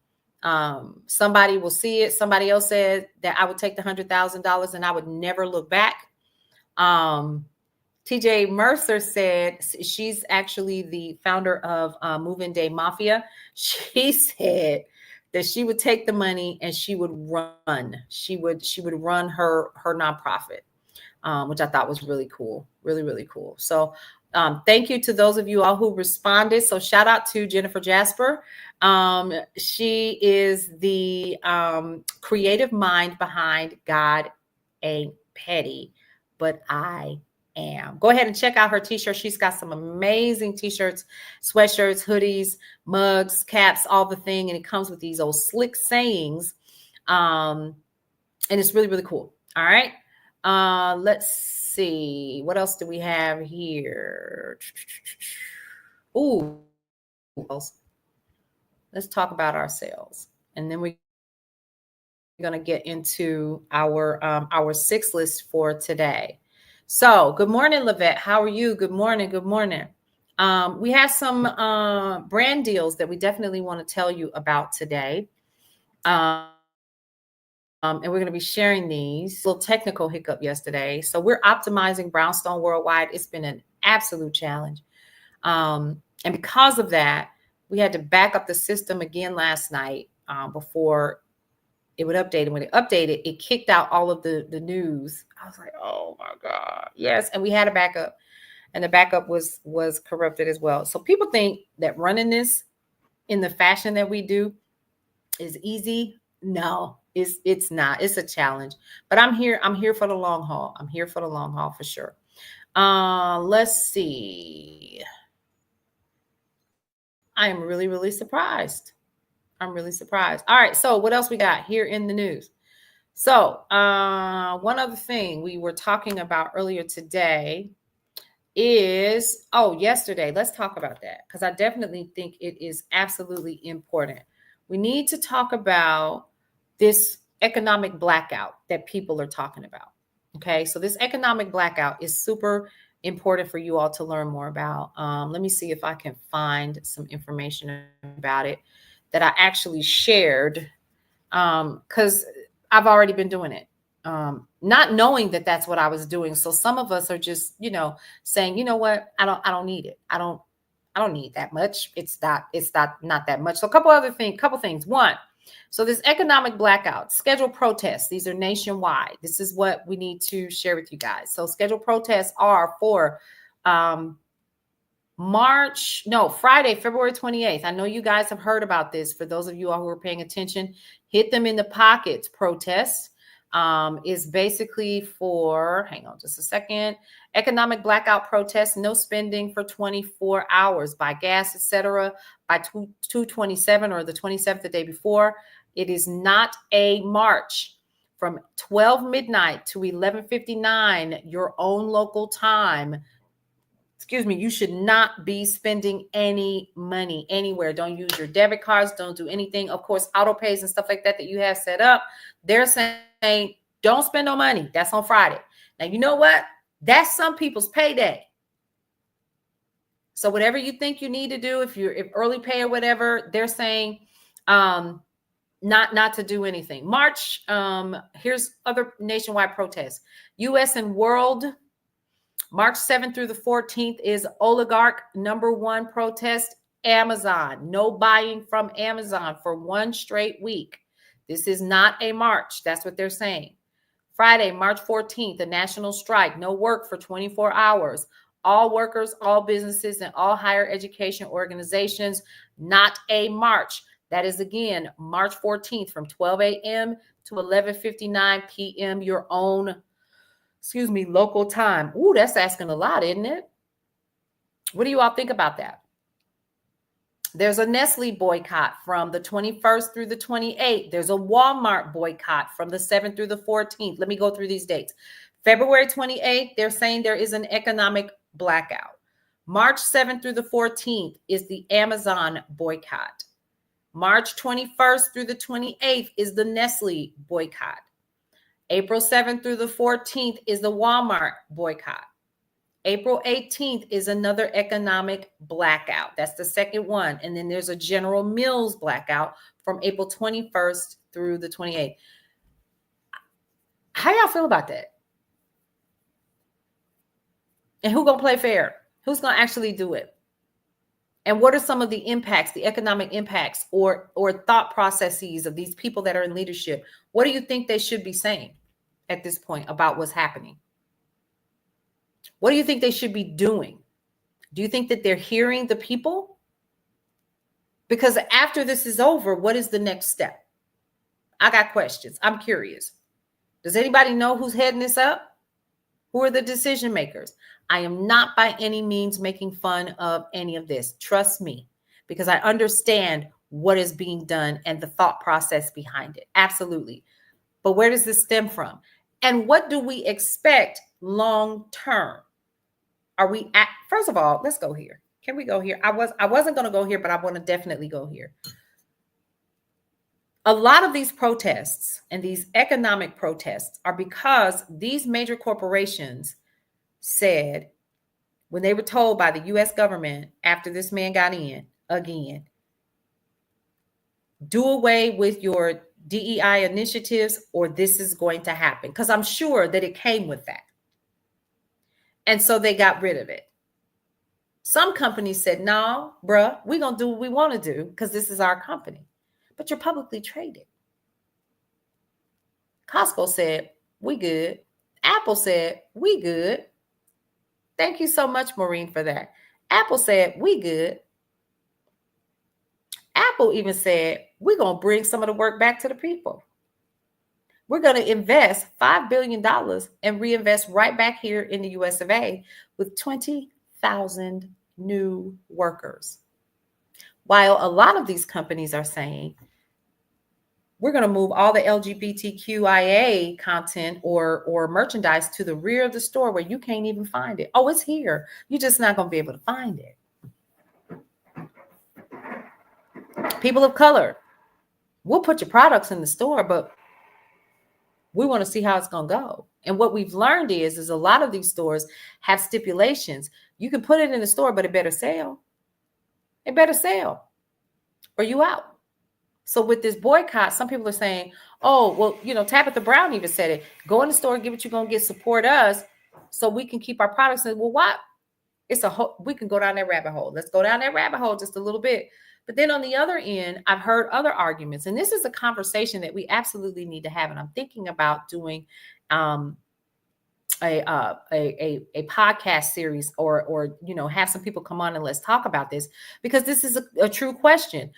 Speaker 2: Somebody will see it. Somebody else said that I would take the $100,000 and I would never look back. TJ Mercer said she's actually the founder of Move-In Day Mafia. She said that she would take the money and she would run. She would run her nonprofit, which I thought was really cool. Really, really cool. So thank you to those of you all who responded. So shout out to Jennifer Jasper. She is the creative mind behind God Ain't Petty, But I Am. Go ahead and check out her t-shirt. She's got some amazing t-shirts, sweatshirts, hoodies, mugs, caps, all the thing. And it comes with these old slick sayings. And it's really, really cool. All right. Let's see. What else do we have here? Ooh. Let's talk about ourselves. And then we're going to get into our 6 list for today. So good morning, Lavette. How are you? Good morning. Good morning. We have some brand deals that we definitely want to tell you about today. And we're going to be sharing these. A little technical hiccup yesterday. So we're optimizing Brownstone worldwide. It's been an absolute challenge. And because of that, we had to back up the system again last night before it would update. And when it updated, it kicked out all of the news. I was like, oh my God. Yes. And we had a backup. And the backup was corrupted as well. So people think that running this in the fashion that we do is easy. No, it's not. It's a challenge. But I'm here for the long haul. I'm here for the long haul for sure. Let's see. I am really, really surprised. I'm really surprised. All right. So what else we got here in the news? So one other thing we were talking about earlier today is, yesterday. Let's talk about that because I definitely think it is absolutely important. We need to talk about this economic blackout that people are talking about. Okay. So this economic blackout is super important for you all to learn more about. Let me see if I can find some information about it that I actually shared because I've already been doing it. Not knowing that that's what I was doing. So some of us are just, saying, you know what, I don't need it. I don't need that much. It's not that much. So a couple things. One, so this economic blackout, scheduled protests, these are nationwide. This is what we need to share with you guys. So scheduled protests are for Friday, February 28th. I know you guys have heard about this. For those of you all who are paying attention, hit them in the pockets protests. Is basically for, hang on just a second, economic blackout protests, no spending for 24 hours, buy gas, etc. by 2/27 or the 27th, the day before. It is not a march. From 12 midnight to 11:59, your own local time. You should not be spending any money anywhere. Don't use your debit cards. Don't do anything. Of course, auto pays and stuff like that you have set up. They're saying, don't spend no money. That's on Friday. Now, you know what? That's some people's payday. So whatever you think you need to do, if early pay or whatever, they're saying not to do anything. March, here's other nationwide protests. U.S. and world. March 7th through the 14th is oligarch #1 protest, Amazon. No buying from Amazon for one straight week. This is not a march. That's what they're saying. Friday, March 14th, a national strike. No work for 24 hours. All workers, all businesses, and all higher education organizations. Not a march. That is, again, March 14th from 12 a.m. to 11:59 p.m. your own local time. Ooh, that's asking a lot, isn't it? What do you all think about that? There's a Nestle boycott from the 21st through the 28th. There's a Walmart boycott from the 7th through the 14th. Let me go through these dates. February 28th, they're saying there is an economic blackout. March 7th through the 14th is the Amazon boycott. March 21st through the 28th is the Nestle boycott. April 7th through the 14th is the Walmart boycott. April 18th is another economic blackout. That's the second one. And then there's a General Mills blackout from April 21st through the 28th. How y'all feel about that? And who's going to play fair? Who's going to actually do it? And what are some of the impacts, the economic impacts or thought processes of these people that are in leadership? What do you think they should be saying at this point about what's happening? What do you think they should be doing? Do you think that they're hearing the people? Because after this is over, what is the next step? I got questions. I'm curious. Does anybody know who's heading this up? Who are the decision makers? I am not by any means making fun of any of this. Trust me, because I understand what is being done and the thought process behind it. Absolutely. But where does this stem from? And what do we expect long term? Are we at, first of all, let's go here. Can we go here? I wasn't going to go here, but I want to definitely go here. A lot of these protests and these economic protests are because these major corporations said, when they were told by the US government after this man got in again, do away with your DEI initiatives or this is going to happen. Because I'm sure that it came with that. And so they got rid of it. Some companies said, no, bruh, we're going to do what we want to do because this is our company. But you're publicly traded. Costco said, we good. Apple said, we good. Thank you so much, Maureen, for that. Apple said, we good. Apple even said, we're going to bring some of the work back to the people. We're going to invest $5 billion and reinvest right back here in the US of A with 20,000 new workers. While a lot of these companies are saying, we're going to move all the LGBTQIA content or merchandise to the rear of the store where you can't even find it. Oh, it's here. You're just not going to be able to find it. People of color, we'll put your products in the store, but we want to see how it's going to go. And what we've learned is a lot of these stores have stipulations. You can put it in the store, but it better sell. It better sell or you out. So with this boycott, some people are saying, oh, well, you know, Tabitha Brown even said it. Go in the store and get what you're going to get, support us so we can keep our products. And well, what? It's a whole, we can go down that rabbit hole. Let's go down that rabbit hole just a little bit. But then on the other end, I've heard other arguments. And this is a conversation that we absolutely need to have. And I'm thinking about doing a podcast series or, you know, have some people come on and let's talk about this because this is a true question.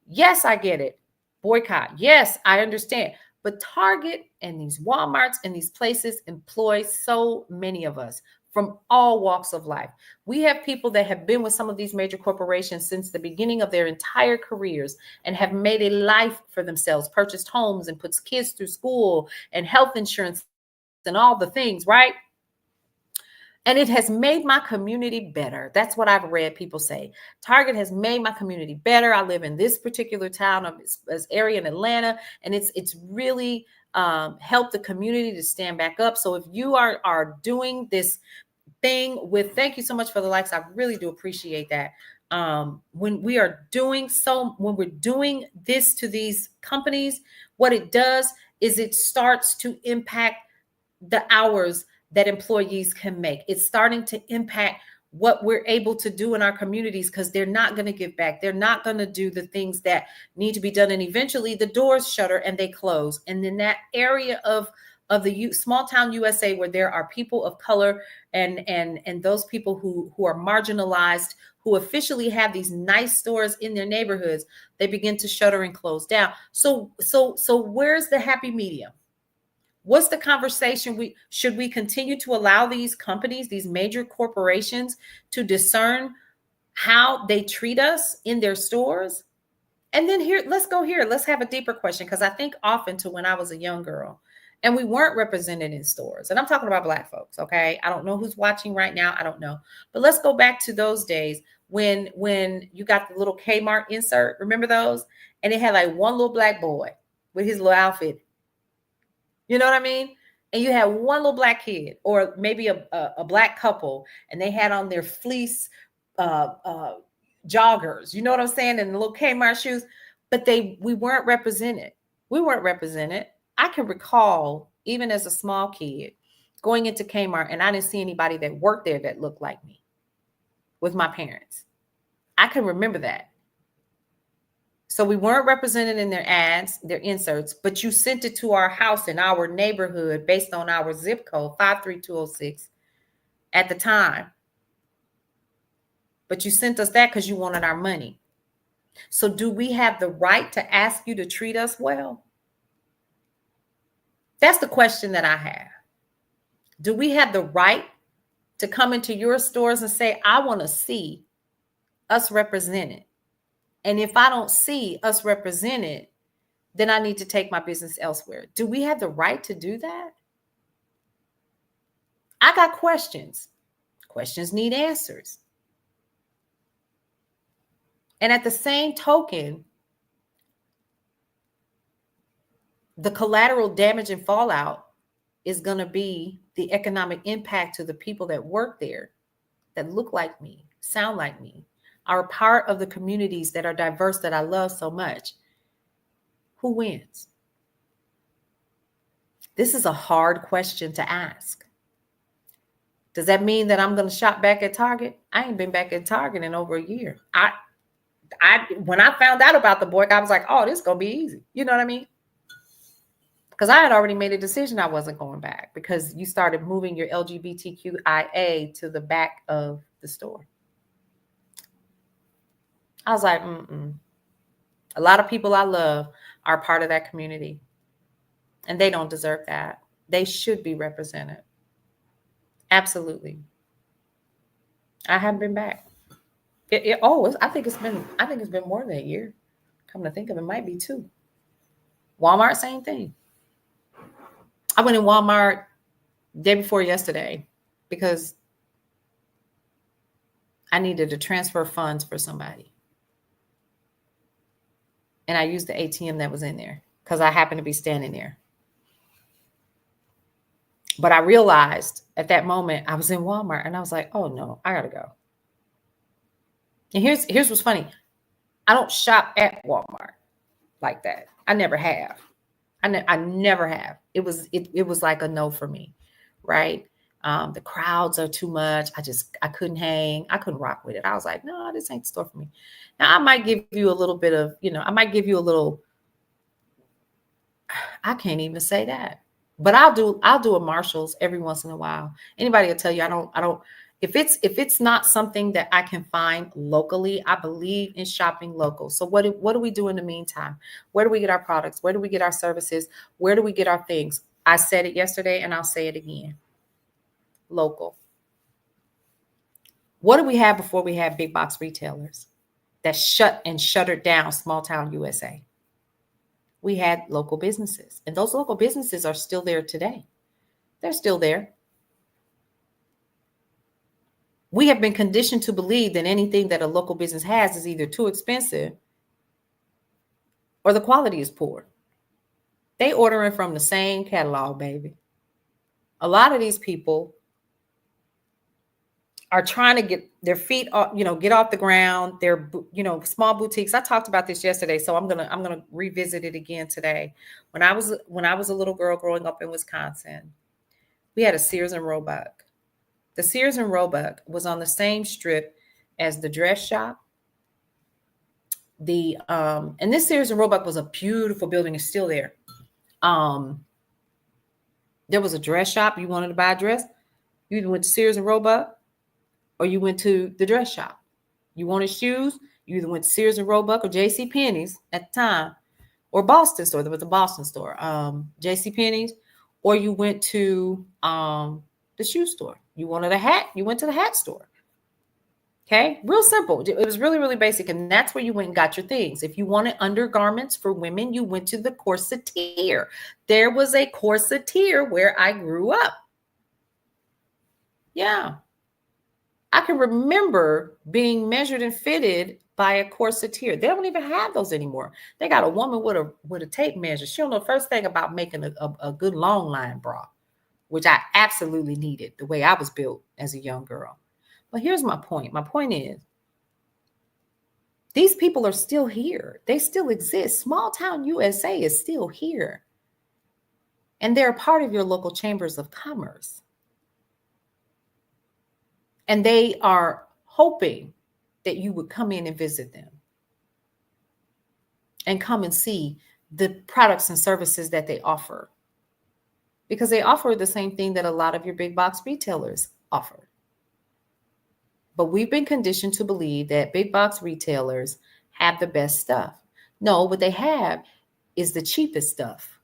Speaker 2: Yes, I get it. Boycott. Yes, I understand. But Target and these Walmarts and these places employ so many of us from all walks of life. We have people that have been with some of these major corporations since the beginning of their entire careers and have made a life for themselves, purchased homes and puts kids through school and health insurance and all the things, right? And it has made my community better. That's what I've read people say. Target has made my community better. I live in this particular town of this area in Atlanta, and it's really helped the community to stand back up. So if you are doing this thing with, thank you so much for the likes. I really do appreciate that. When we're doing this to these companies, what it does is it starts to impact the hours that employees can make. It's starting to impact what we're able to do in our communities because they're not going to give back. They're not going to do the things that need to be done. And eventually the doors shutter and they close. And in that area of the small town USA where there are people of color and those people who are marginalized, who officially have these nice stores in their neighborhoods, they begin to shutter and close down. So where's the happy medium? What's the conversation? Should we continue to allow these companies, these major corporations, to discern how they treat us in their stores? And then let's go here. Let's have a deeper question, because I think often to when I was a young girl and we weren't represented in stores, and I'm talking about Black folks, okay? I don't know who's watching right now. I don't know. But let's go back to those days when you got the little Kmart insert. Remember those? And it had like one little Black boy with his little outfit. You know what I mean? And you had one little Black kid or maybe a Black couple, and they had on their fleece joggers, you know what I'm saying? And the little Kmart shoes, but we weren't represented. We weren't represented. I can recall, even as a small kid, going into Kmart and I didn't see anybody that worked there that looked like me with my parents. I can remember that. So we weren't represented in their ads, their inserts, but you sent it to our house in our neighborhood based on our zip code, 53206 at the time. But you sent us that because you wanted our money. So do we have the right to ask you to treat us well? That's the question that I have. Do we have the right to come into your stores and say, I want to see us represented? And if I don't see us represented, then I need to take my business elsewhere. Do we have the right to do that? I got questions. Questions need answers. And at the same token, the collateral damage and fallout is going to be the economic impact to the people that work there. that look like me, sound like me, are part of the communities that are diverse that I love so much, who wins? This is a hard question to ask. Does that mean that I'm going to shop back at Target? I ain't been back at Target in over a year. When I found out about the boycott, I was like, oh, this is going to be easy. You know what I mean? Because I had already made a decision I wasn't going back, because you started moving your LGBTQIA to the back of the store. I was like, A lot of people I love are part of that community, and they don't deserve that. They should be represented. Absolutely. I haven't been back. I think it's been more than a year. Come to think of it, might be 2. Walmart, same thing. I went in Walmart day before yesterday because I needed to transfer funds for somebody. And I used the ATM that was in there because I happened to be standing there. But I realized at that moment I was in Walmart and I was like, oh no, I gotta go. And here's what's funny. I don't shop at Walmart like that. I never have. I never have. It was like a no for me, right? The crowds are too much. I couldn't hang. I couldn't rock with it. I was like, no, this ain't the store for me. Now I might give you a little bit of, I might give you a little, I can't even say that, but I'll do a Marshalls every once in a while. Anybody will tell you, I don't, if it's not something that I can find locally, I believe in shopping local. So what do we do in the meantime? Where do we get our products? Where do we get our services? Where do we get our things? I said it yesterday and I'll say it again. Local. What do we have before we had big box retailers that shuttered down small town USA? We had local businesses, and those local businesses are still there today. They're still there. We have been conditioned to believe that anything that a local business has is either too expensive or the quality is poor. They ordering from the same catalog, baby. A lot of these people are trying to get their feet off, get off the ground. They're, small boutiques. I talked about this yesterday, so I'm gonna revisit it again today. When I was a little girl growing up in Wisconsin, we had a Sears and Roebuck. The Sears and Roebuck was on the same strip as the dress shop. And this Sears and Roebuck was a beautiful building. It's still there. There was a dress shop. You wanted to buy a dress, you either went to Sears and Roebuck or you went to the dress shop. You wanted shoes, you either went to Sears and Roebuck or JCPenney's at the time, or Boston store. There was a Boston store, JCPenney's, or you went to the shoe store. You wanted a hat, you went to the hat store. Okay, real simple. It was really, really basic. And that's where you went and got your things. If you wanted undergarments for women, you went to the Corsair. There was a Corsair where I grew up. Yeah. I can remember being measured and fitted by a Corsair. They don't even have those anymore. They got a woman with a tape measure. She don't know the first thing about making a good long line bra, which I absolutely needed the way I was built as a young girl. But here's my point. My point is, these people are still here. They still exist. Small town USA is still here. And they're a part of your local chambers of commerce. And they are hoping that you would come in and visit them and come and see the products and services that they offer, because they offer the same thing that a lot of your big box retailers offer. But we've been conditioned to believe that big box retailers have the best stuff. No, what they have is the cheapest stuff.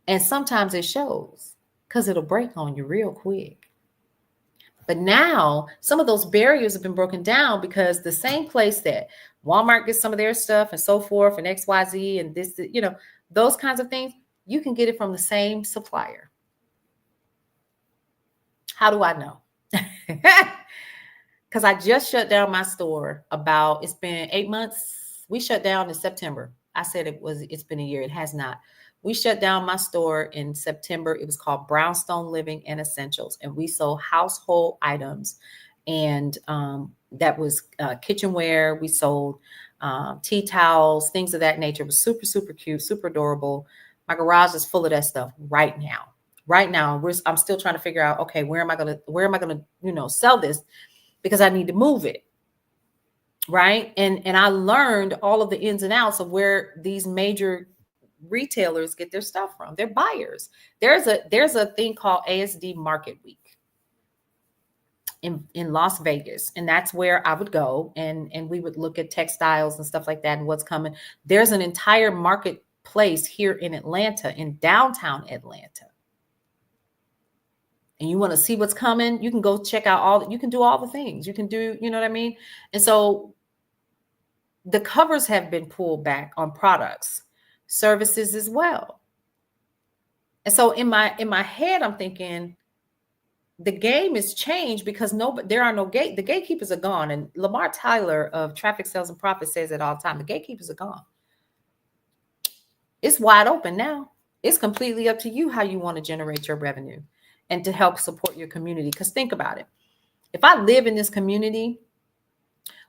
Speaker 2: And sometimes it shows, because it'll break on you real quick. But now some of those barriers have been broken down, because the same place that Walmart gets some of their stuff and so forth, and XYZ and this, those kinds of things, you can get it from the same supplier. How do I know? Because I just shut down my store it's been 8 months. We shut down in September. I said it's been a year. It has not. We shut down my store in September. It was called Brownstone Living and Essentials, and we sold household items, and that was kitchenware. We sold tea towels, things of that nature. It was super, super cute, super adorable. My garage is full of that stuff right now. Right now, I'm still trying to figure out, okay, where am I gonna, sell this, because I need to move it. Right. And I learned all of the ins and outs of where these major retailers get their stuff from. They're buyers. There's a thing called ASD Market Week in Las Vegas. And that's where I would go, and we would look at textiles and stuff like that and what's coming. There's an entire marketplace here in Atlanta, in downtown Atlanta. And you want to see what's coming, you can go check out you can do all the things. You can do, you know what I mean? And so the covers have been pulled back on products, services as well. And so in my head, I'm thinking the game is changed because there are no the gatekeepers are gone. And Lamar Tyler of Traffic Sales and Profit says it all the time. The gatekeepers are gone. It's wide open now. It's completely up to you how you want to generate your revenue and to help support your community. Because think about it. If I live in this community,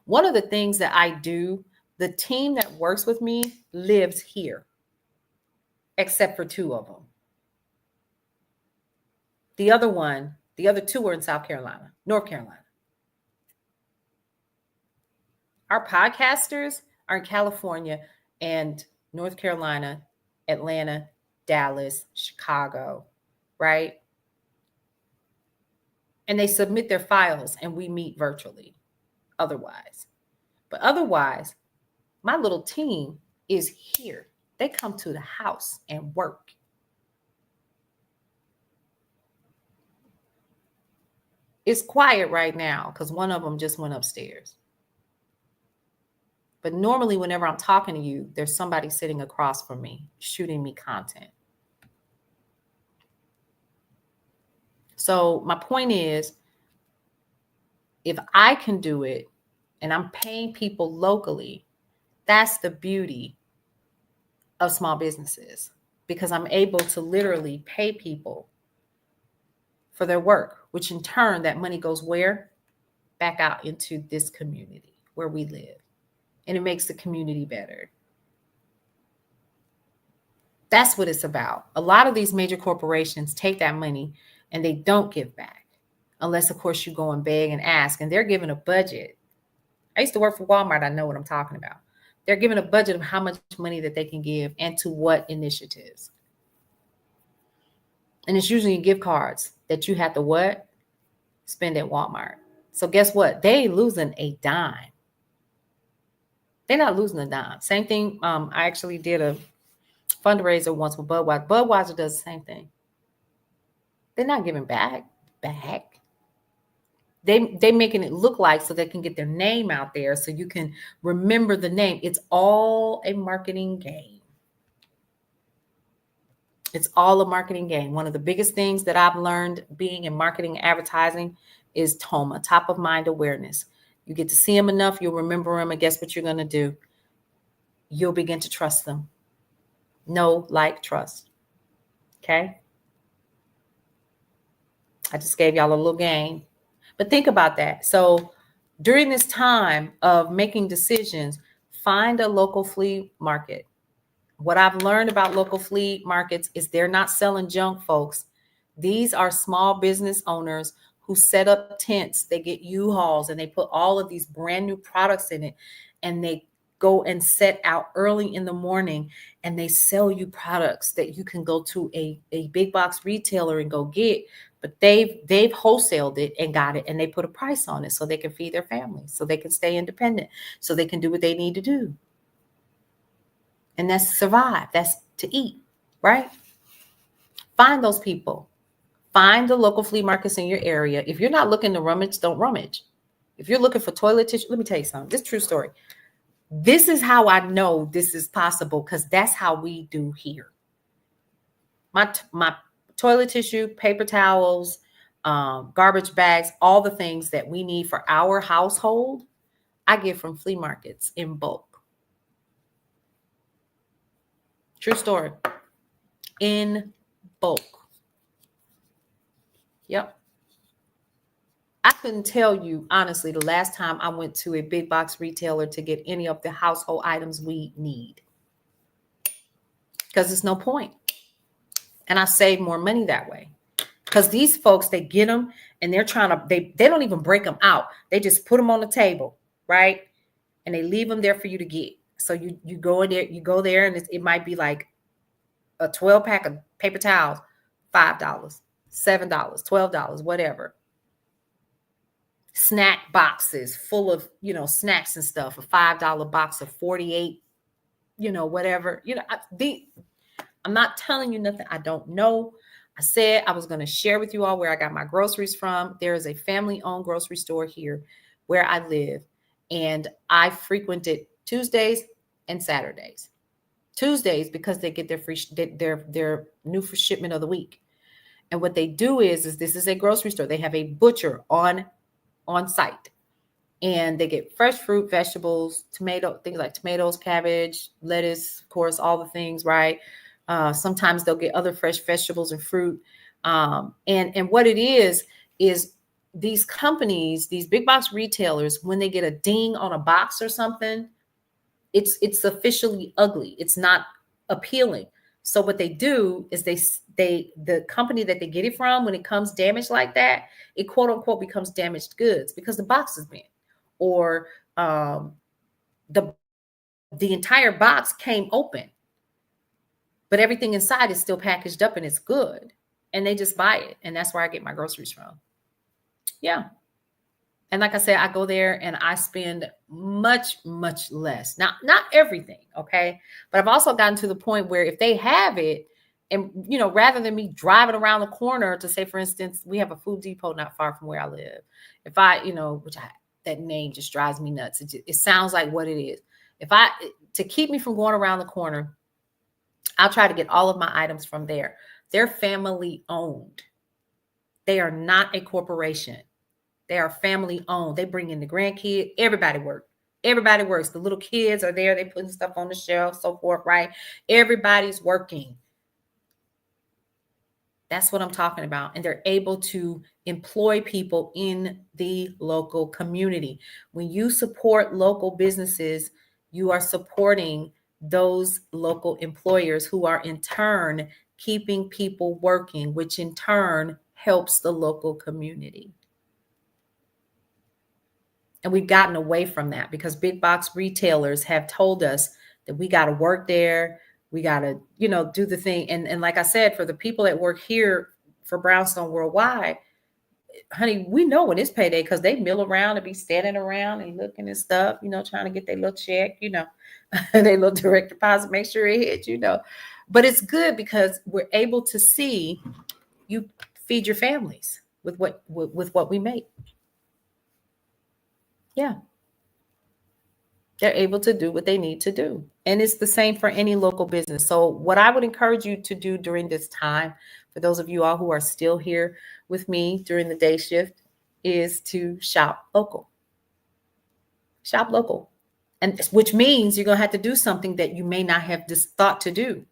Speaker 2: one of the things that I do, the team that works with me lives here, except for 2 of them. The other 2 are in North Carolina. Our podcasters are in California and North Carolina, Atlanta, Dallas, Chicago, right? And they submit their files and we meet virtually otherwise. But otherwise, my little team is here. They come to the house and work. It's quiet right now because one of them just went upstairs. But normally, whenever I'm talking to you, there's somebody sitting across from me, shooting me content. So my point is, if I can do it and I'm paying people locally, that's the beauty of small businesses, because I'm able to literally pay people for their work, which in turn, that money goes where? Back out into this community where we live. And it makes the community better. That's what it's about. A lot of these major corporations take that money and they don't give back, unless, of course, you go and beg and ask. And they're given a budget. I used to work for Walmart. I know what I'm talking about. They're given a budget of how much money that they can give and to what initiatives. And it's usually gift cards that you have to what? Spend at Walmart. So guess what? They ain't losing a dime. They're not losing a dime. Same thing. I actually did a fundraiser once with Budweiser. Budweiser does the same thing. They're not giving back. They making it look like so they can get their name out there so you can remember the name. It's all a marketing game. It's all a marketing game. One of the biggest things that I've learned being in marketing and advertising is TOMA, top of mind awareness. You get to see them enough, you'll remember them, and guess what you're going to do? You'll begin to trust them. Know, like, trust. Okay? I just gave y'all a little game. But think about that. So during this time of making decisions, find a local flea market. What I've learned about local flea markets is they're not selling junk, folks. These are small business owners who set up tents. They get U-Hauls and they put all of these brand new products in it, and they go and set out early in the morning and they sell you products that you can go to a big box retailer and go get, but they've wholesaled it and got it, and they put a price on it so they can feed their families, so they can stay independent, so they can do what they need to do. And that's survive. That's to eat, right? Find those people. Find the local flea markets in your area. If you're not looking to rummage, don't rummage. If you're looking for toilet tissue, let me tell you something. This is a true story. This is how I know this is possible, because that's how we do here. My toilet tissue, paper towels, garbage bags, all the things that we need for our household, I get from flea markets in bulk. True story. in bulk. Yep. I couldn't tell you honestly the last time I went to a big box retailer to get any of the household items we need, because there's no point. And I save more money that way. Because these folks, they get them and they're trying to, they don't even break them out. They just put them on the table, right? And they leave them there for you to get. So you go in there, you go there, and it might be like a 12 pack of paper towels, $5, $7, $12, whatever. Snack boxes full of, snacks and stuff, a $5 box of 48, whatever. I'm not telling you nothing I don't know. I said I was going to share with you all where I got my groceries from. There is a family-owned grocery store here where I live, and I frequent it Tuesdays and Saturdays. Tuesdays because they get their free their new for shipment of the week. And what they do is this is a grocery store. They have a butcher on site, and they get fresh fruit, vegetables, things like tomatoes, cabbage, lettuce, of course, all the things, right? Sometimes they'll get other fresh vegetables and fruit. And what it is these companies, these big box retailers, when they get a ding on a box or something, it's officially ugly. It's not appealing. So what they do is the company that they get it from, when it comes damaged like that, it quote unquote becomes damaged goods because the box is bent, or the entire box came open, but everything inside is still packaged up and it's good. And they just buy it. And that's where I get my groceries from. Yeah. And like I said, I go there and I spend much, much less. Now, not everything, okay? But I've also gotten to the point where if they have it, and, rather than me driving around the corner to say, for instance, we have a Food Depot not far from where I live. If I, that name just drives me nuts. It sounds like what it is. To keep me from going around the corner, I'll try to get all of my items from there. They're family owned. They are not a corporation. They are family owned. They bring in the grandkids. Everybody works. Everybody works. The little kids are there. They putting stuff on the shelf, so forth, right? Everybody's working. That's what I'm talking about. And they're able to employ people in the local community. When you support local businesses, you are supporting those local employers who are in turn keeping people working, which in turn helps the local community. And we've gotten away from that because big box retailers have told us that we got to work there. We got to, do the thing. And like I said, for the people that work here for Brownstone Worldwide, honey, we know when it's payday because they mill around and be standing around and looking and stuff, trying to get their little check, their little direct deposit, make sure it hits, But it's good because we're able to see you feed your families with what we make. Yeah. They're able to do what they need to do. And it's the same for any local business. So what I would encourage you to do during this time, for those of you all who are still here with me during the day shift, is to shop local. Shop local. And which means you're going to have to do something that you may not have just thought to do.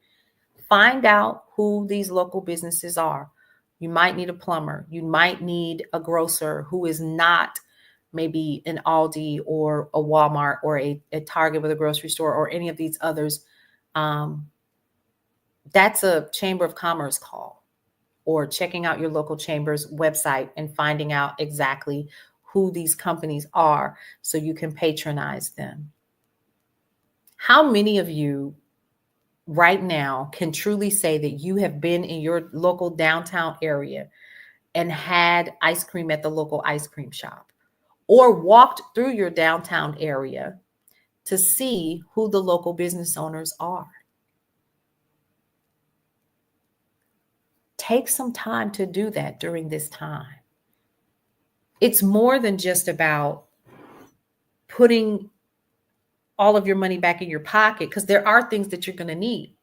Speaker 2: Find out who these local businesses are. You might need a plumber. You might need a grocer who is not maybe an Aldi or a Walmart or a Target with a grocery store or any of these others. That's a Chamber of Commerce call, or checking out your local chamber's website and finding out exactly who these companies are so you can patronize them. How many of you right now can truly say that you have been in your local downtown area and had ice cream at the local ice cream shop, or walked through your downtown area to see who the local business owners are? Take some time to do that during this time. It's more than just about putting all of your money back in your pocket, because there are things that you're going to need.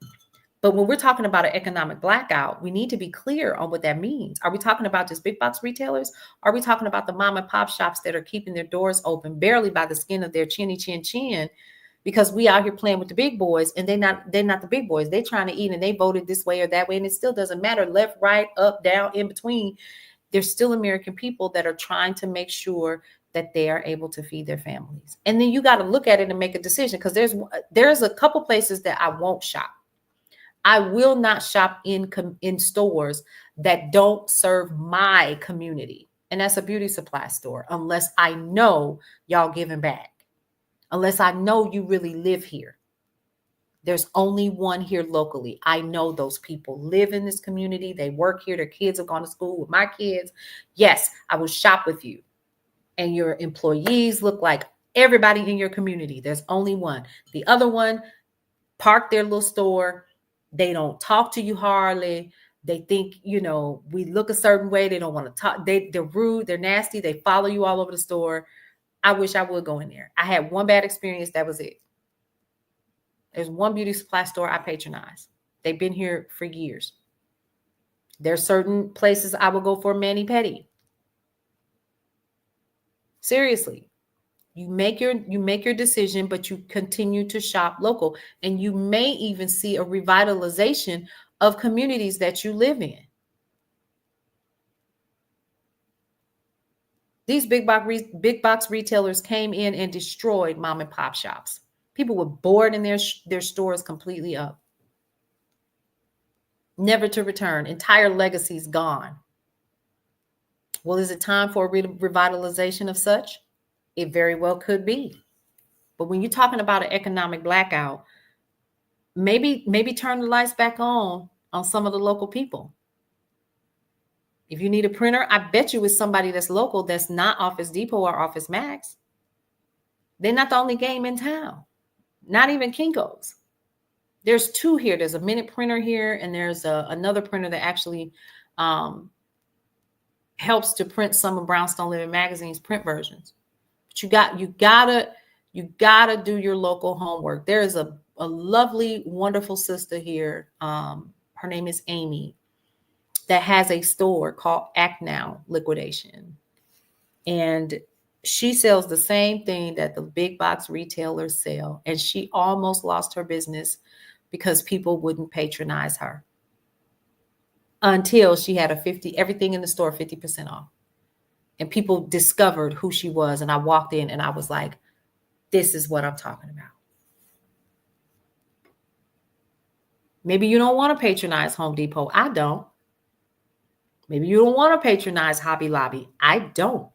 Speaker 2: But when we're talking about an economic blackout, we need to be clear on what that means. Are we talking about just big box retailers? Are we talking about the mom and pop shops that are keeping their doors open barely by the skin of their chinny chin chin because we out here playing with the big boys, and they're not the big boys. They're trying to eat, and they voted this way or that way, and it still doesn't matter. Left, right, up, down, in between. There's still American people that are trying to make sure that they are able to feed their families. And then you got to look at it and make a decision, because there's a couple places that I won't shop. I will not shop in stores that don't serve my community. And that's a beauty supply store, unless I know y'all giving back, unless I know you really live here. There's only one here locally. I know those people live in this community. They work here. Their kids have gone to school with my kids. Yes, I will shop with you. And your employees look like everybody in your community. There's only one. The other one parked their little store. They don't talk to you hardly. They think, we look a certain way. They don't want to talk. They're rude. They're nasty. They follow you all over the store. I wish I would go in there. I had one bad experience. That was it. There's one beauty supply store I patronize. They've been here for years. There's certain places I will go for mani-pedi. Seriously. You make your decision, but you continue to shop local, and you may even see a revitalization of communities that you live in. These big box retailers came in and destroyed mom and pop shops. People were bored in their stores completely up, never to return. Entire legacies gone. Well, is it time for a revitalization of such? It very well could be. But when you're talking about an economic blackout, maybe turn the lights back on some of the local people. If you need a printer, I bet you it's somebody that's local, that's not Office Depot or Office Max. They're not the only game in town. Not even Kinko's. There's two here. There's a Minute printer here, and there's another printer that actually helps to print some of Brownstone Living Magazine's print versions. But you gotta do your local homework. There is a lovely, wonderful sister here. Her name is Amy, that has a store called Act Now Liquidation. And she sells the same thing that the big box retailers sell. And she almost lost her business because people wouldn't patronize her, until she had everything in the store 50% off. And people discovered who she was. And I walked in and I was like, this is what I'm talking about. Maybe you don't want to patronize Home Depot. I don't. Maybe you don't want to patronize Hobby Lobby. I don't.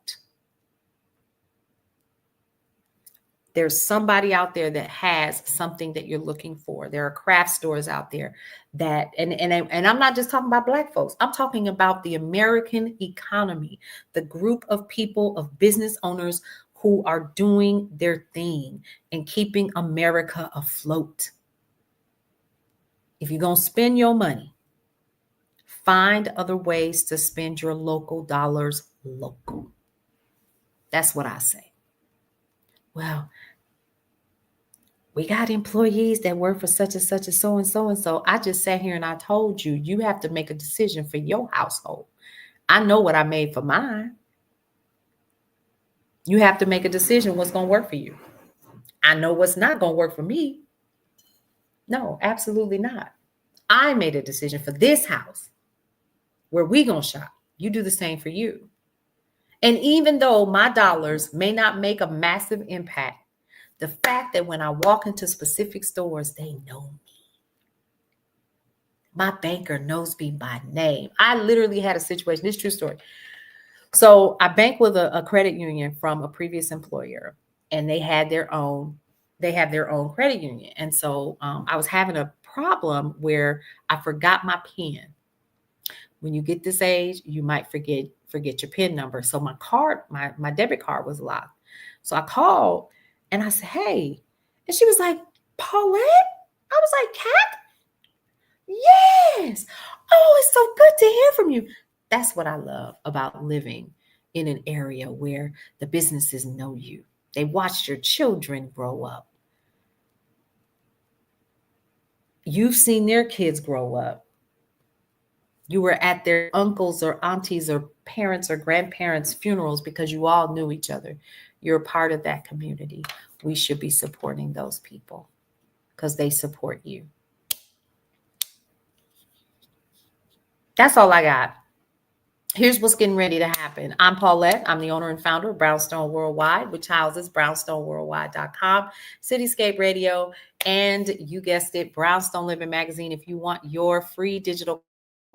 Speaker 2: There's somebody out there that has something that you're looking for. There are craft stores out there that, and I'm not just talking about Black folks. I'm talking about the American economy, the group of people, of business owners who are doing their thing and keeping America afloat. If you're going to spend your money, find other ways to spend your local dollars local. That's what I say. Well, we got employees that work for such and such and so and so and so. I just sat here and I told you, you have to make a decision for your household. I know what I made for mine. You have to make a decision what's going to work for you. I know what's not going to work for me. No, absolutely not. I made a decision for this house where we going to shop. You do the same for you. And even though my dollars may not make a massive impact, the fact that when I walk into specific stores, they know me. My banker knows me by name. I literally had a situation, this is a true story. So I bank with a credit union from a previous employer, and they have their own credit union. And so I was having a problem where I forgot my PIN. When you get this age, you might forget your PIN number. So my debit card was locked. So I called and I said, hey, and she was like, Paulette? I was like, Kat? Yes. Oh, it's so good to hear from you. That's what I love about living in an area where the businesses know you. They watch your children grow up. You've seen their kids grow up. You were at their uncles or aunties or parents or grandparents' funerals because you all knew each other. You're a part of that community. we should be supporting those people because they support you. That's all I got. Here's what's getting ready to happen. I'm Paulette. I'm the owner and founder of Brownstone Worldwide, which houses brownstoneworldwide.com, Cityscape Radio, and you guessed it, Brownstone Living Magazine. If you want your free digital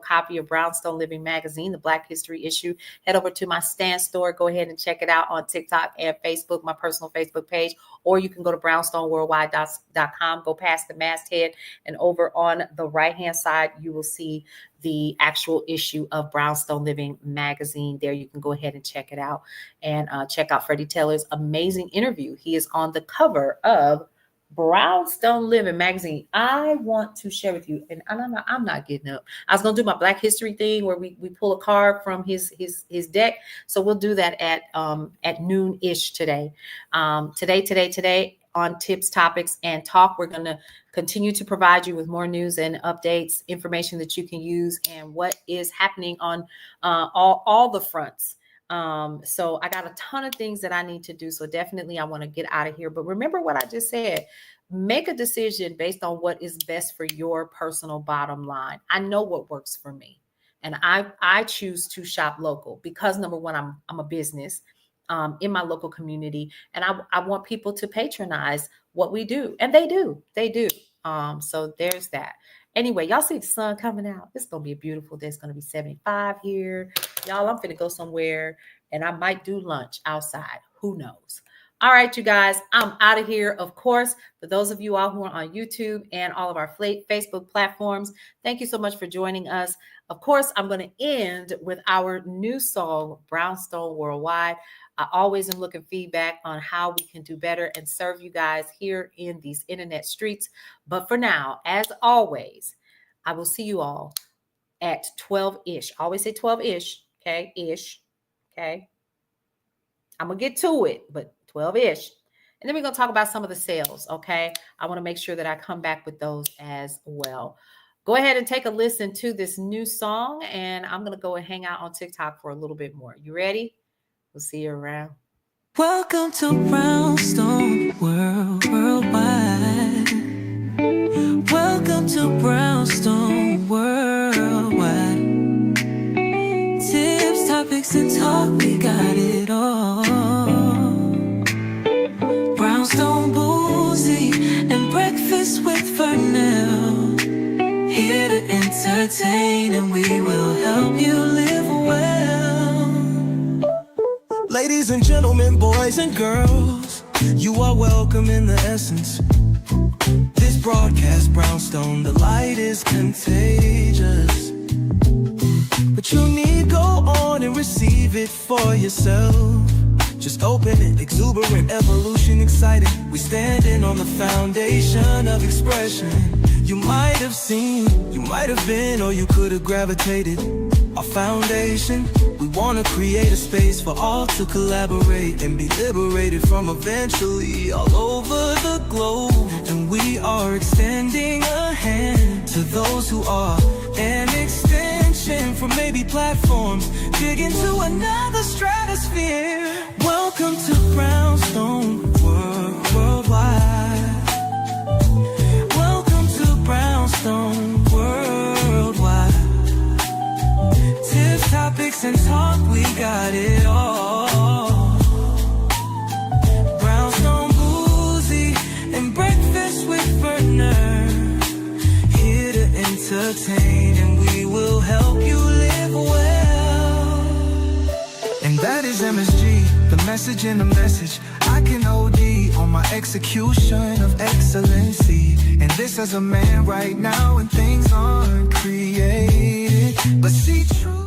Speaker 2: copy of Brownstone Living Magazine, the Black History issue, head over to my Stan store. Go ahead and check it out on TikTok and Facebook, my personal Facebook page, or you can go to brownstoneworldwide.com, go past the masthead, and over on the right-hand side, you will see the actual issue of Brownstone Living Magazine. There you can go ahead and check it out and check out Freddie Taylor's amazing interview. He is on the cover of Brownstone Living Magazine. I want to share with you, and I'm not getting up. I was gonna do my Black History thing where we pull a card from his deck. So we'll do that at noon-ish today. Today on Tips, Topics, and Talk, we're gonna continue to provide you with more news and updates, information that you can use, and what is happening on all the fronts. So I got a ton of things that I need to do. So definitely I want to get out of here. But remember what I just said, make a decision based on what is best for your personal bottom line. I know what works for me. And I choose to shop local because number one, I'm a business in my local community. And I want people to patronize what we do. And they do. So there's that. Anyway, y'all see the sun coming out. It's going to be a beautiful day. It's going to be 75 here. Y'all, I'm finna go somewhere and I might do lunch outside. Who knows? All right, you guys, I'm out of here. Of course, for those of you all who are on YouTube and all of our Facebook platforms, thank you so much for joining us. Of course, I'm going to end with our new song, Brownstone Worldwide. I always am looking feedback on how we can do better and serve you guys here in these internet streets. But for now, as always, I will see you all at 12-ish. I always say 12-ish, okay? Ish, okay? I'm going to get to it, but 12-ish. And then we're going to talk about some of the sales, okay? I want to make sure that I come back with those as well. Go ahead and take a listen to this new song, and I'm going to go and hang out on TikTok for a little bit more. You ready? We'll see you around.
Speaker 1: Welcome to Brownstone Worldwide. Welcome to Brownstone Worldwide. Tips, topics, and talk, we got it all. Brownstone Boozy and Breakfast with Fernell. Here to entertain, and we will help you live well. Ladies and gentlemen, boys and girls, you are welcome in the essence. This broadcast, Brownstone, the light is contagious. But you need go on and receive it for yourself. Just open it, exuberant, evolution, excited. We standing on the foundation of expression. You might have seen, you might have been, or you could have gravitated. Our foundation, we want to create a space for all to collaborate and be liberated from eventually all over the globe. And we are extending a hand to those who are an extension from maybe platforms, dig into another stratosphere. Welcome to Brownstone Worldwide. Welcome to Brownstone Worldwide. Tips, topics, and talk, we got it all. Brownstone Boozy and Breakfast with Fernell. Here to entertain, and we will help you live well. And that is MSG, the message in the message. I can OD on my execution of excellency. And this as a man right now, and things aren't created, but see true.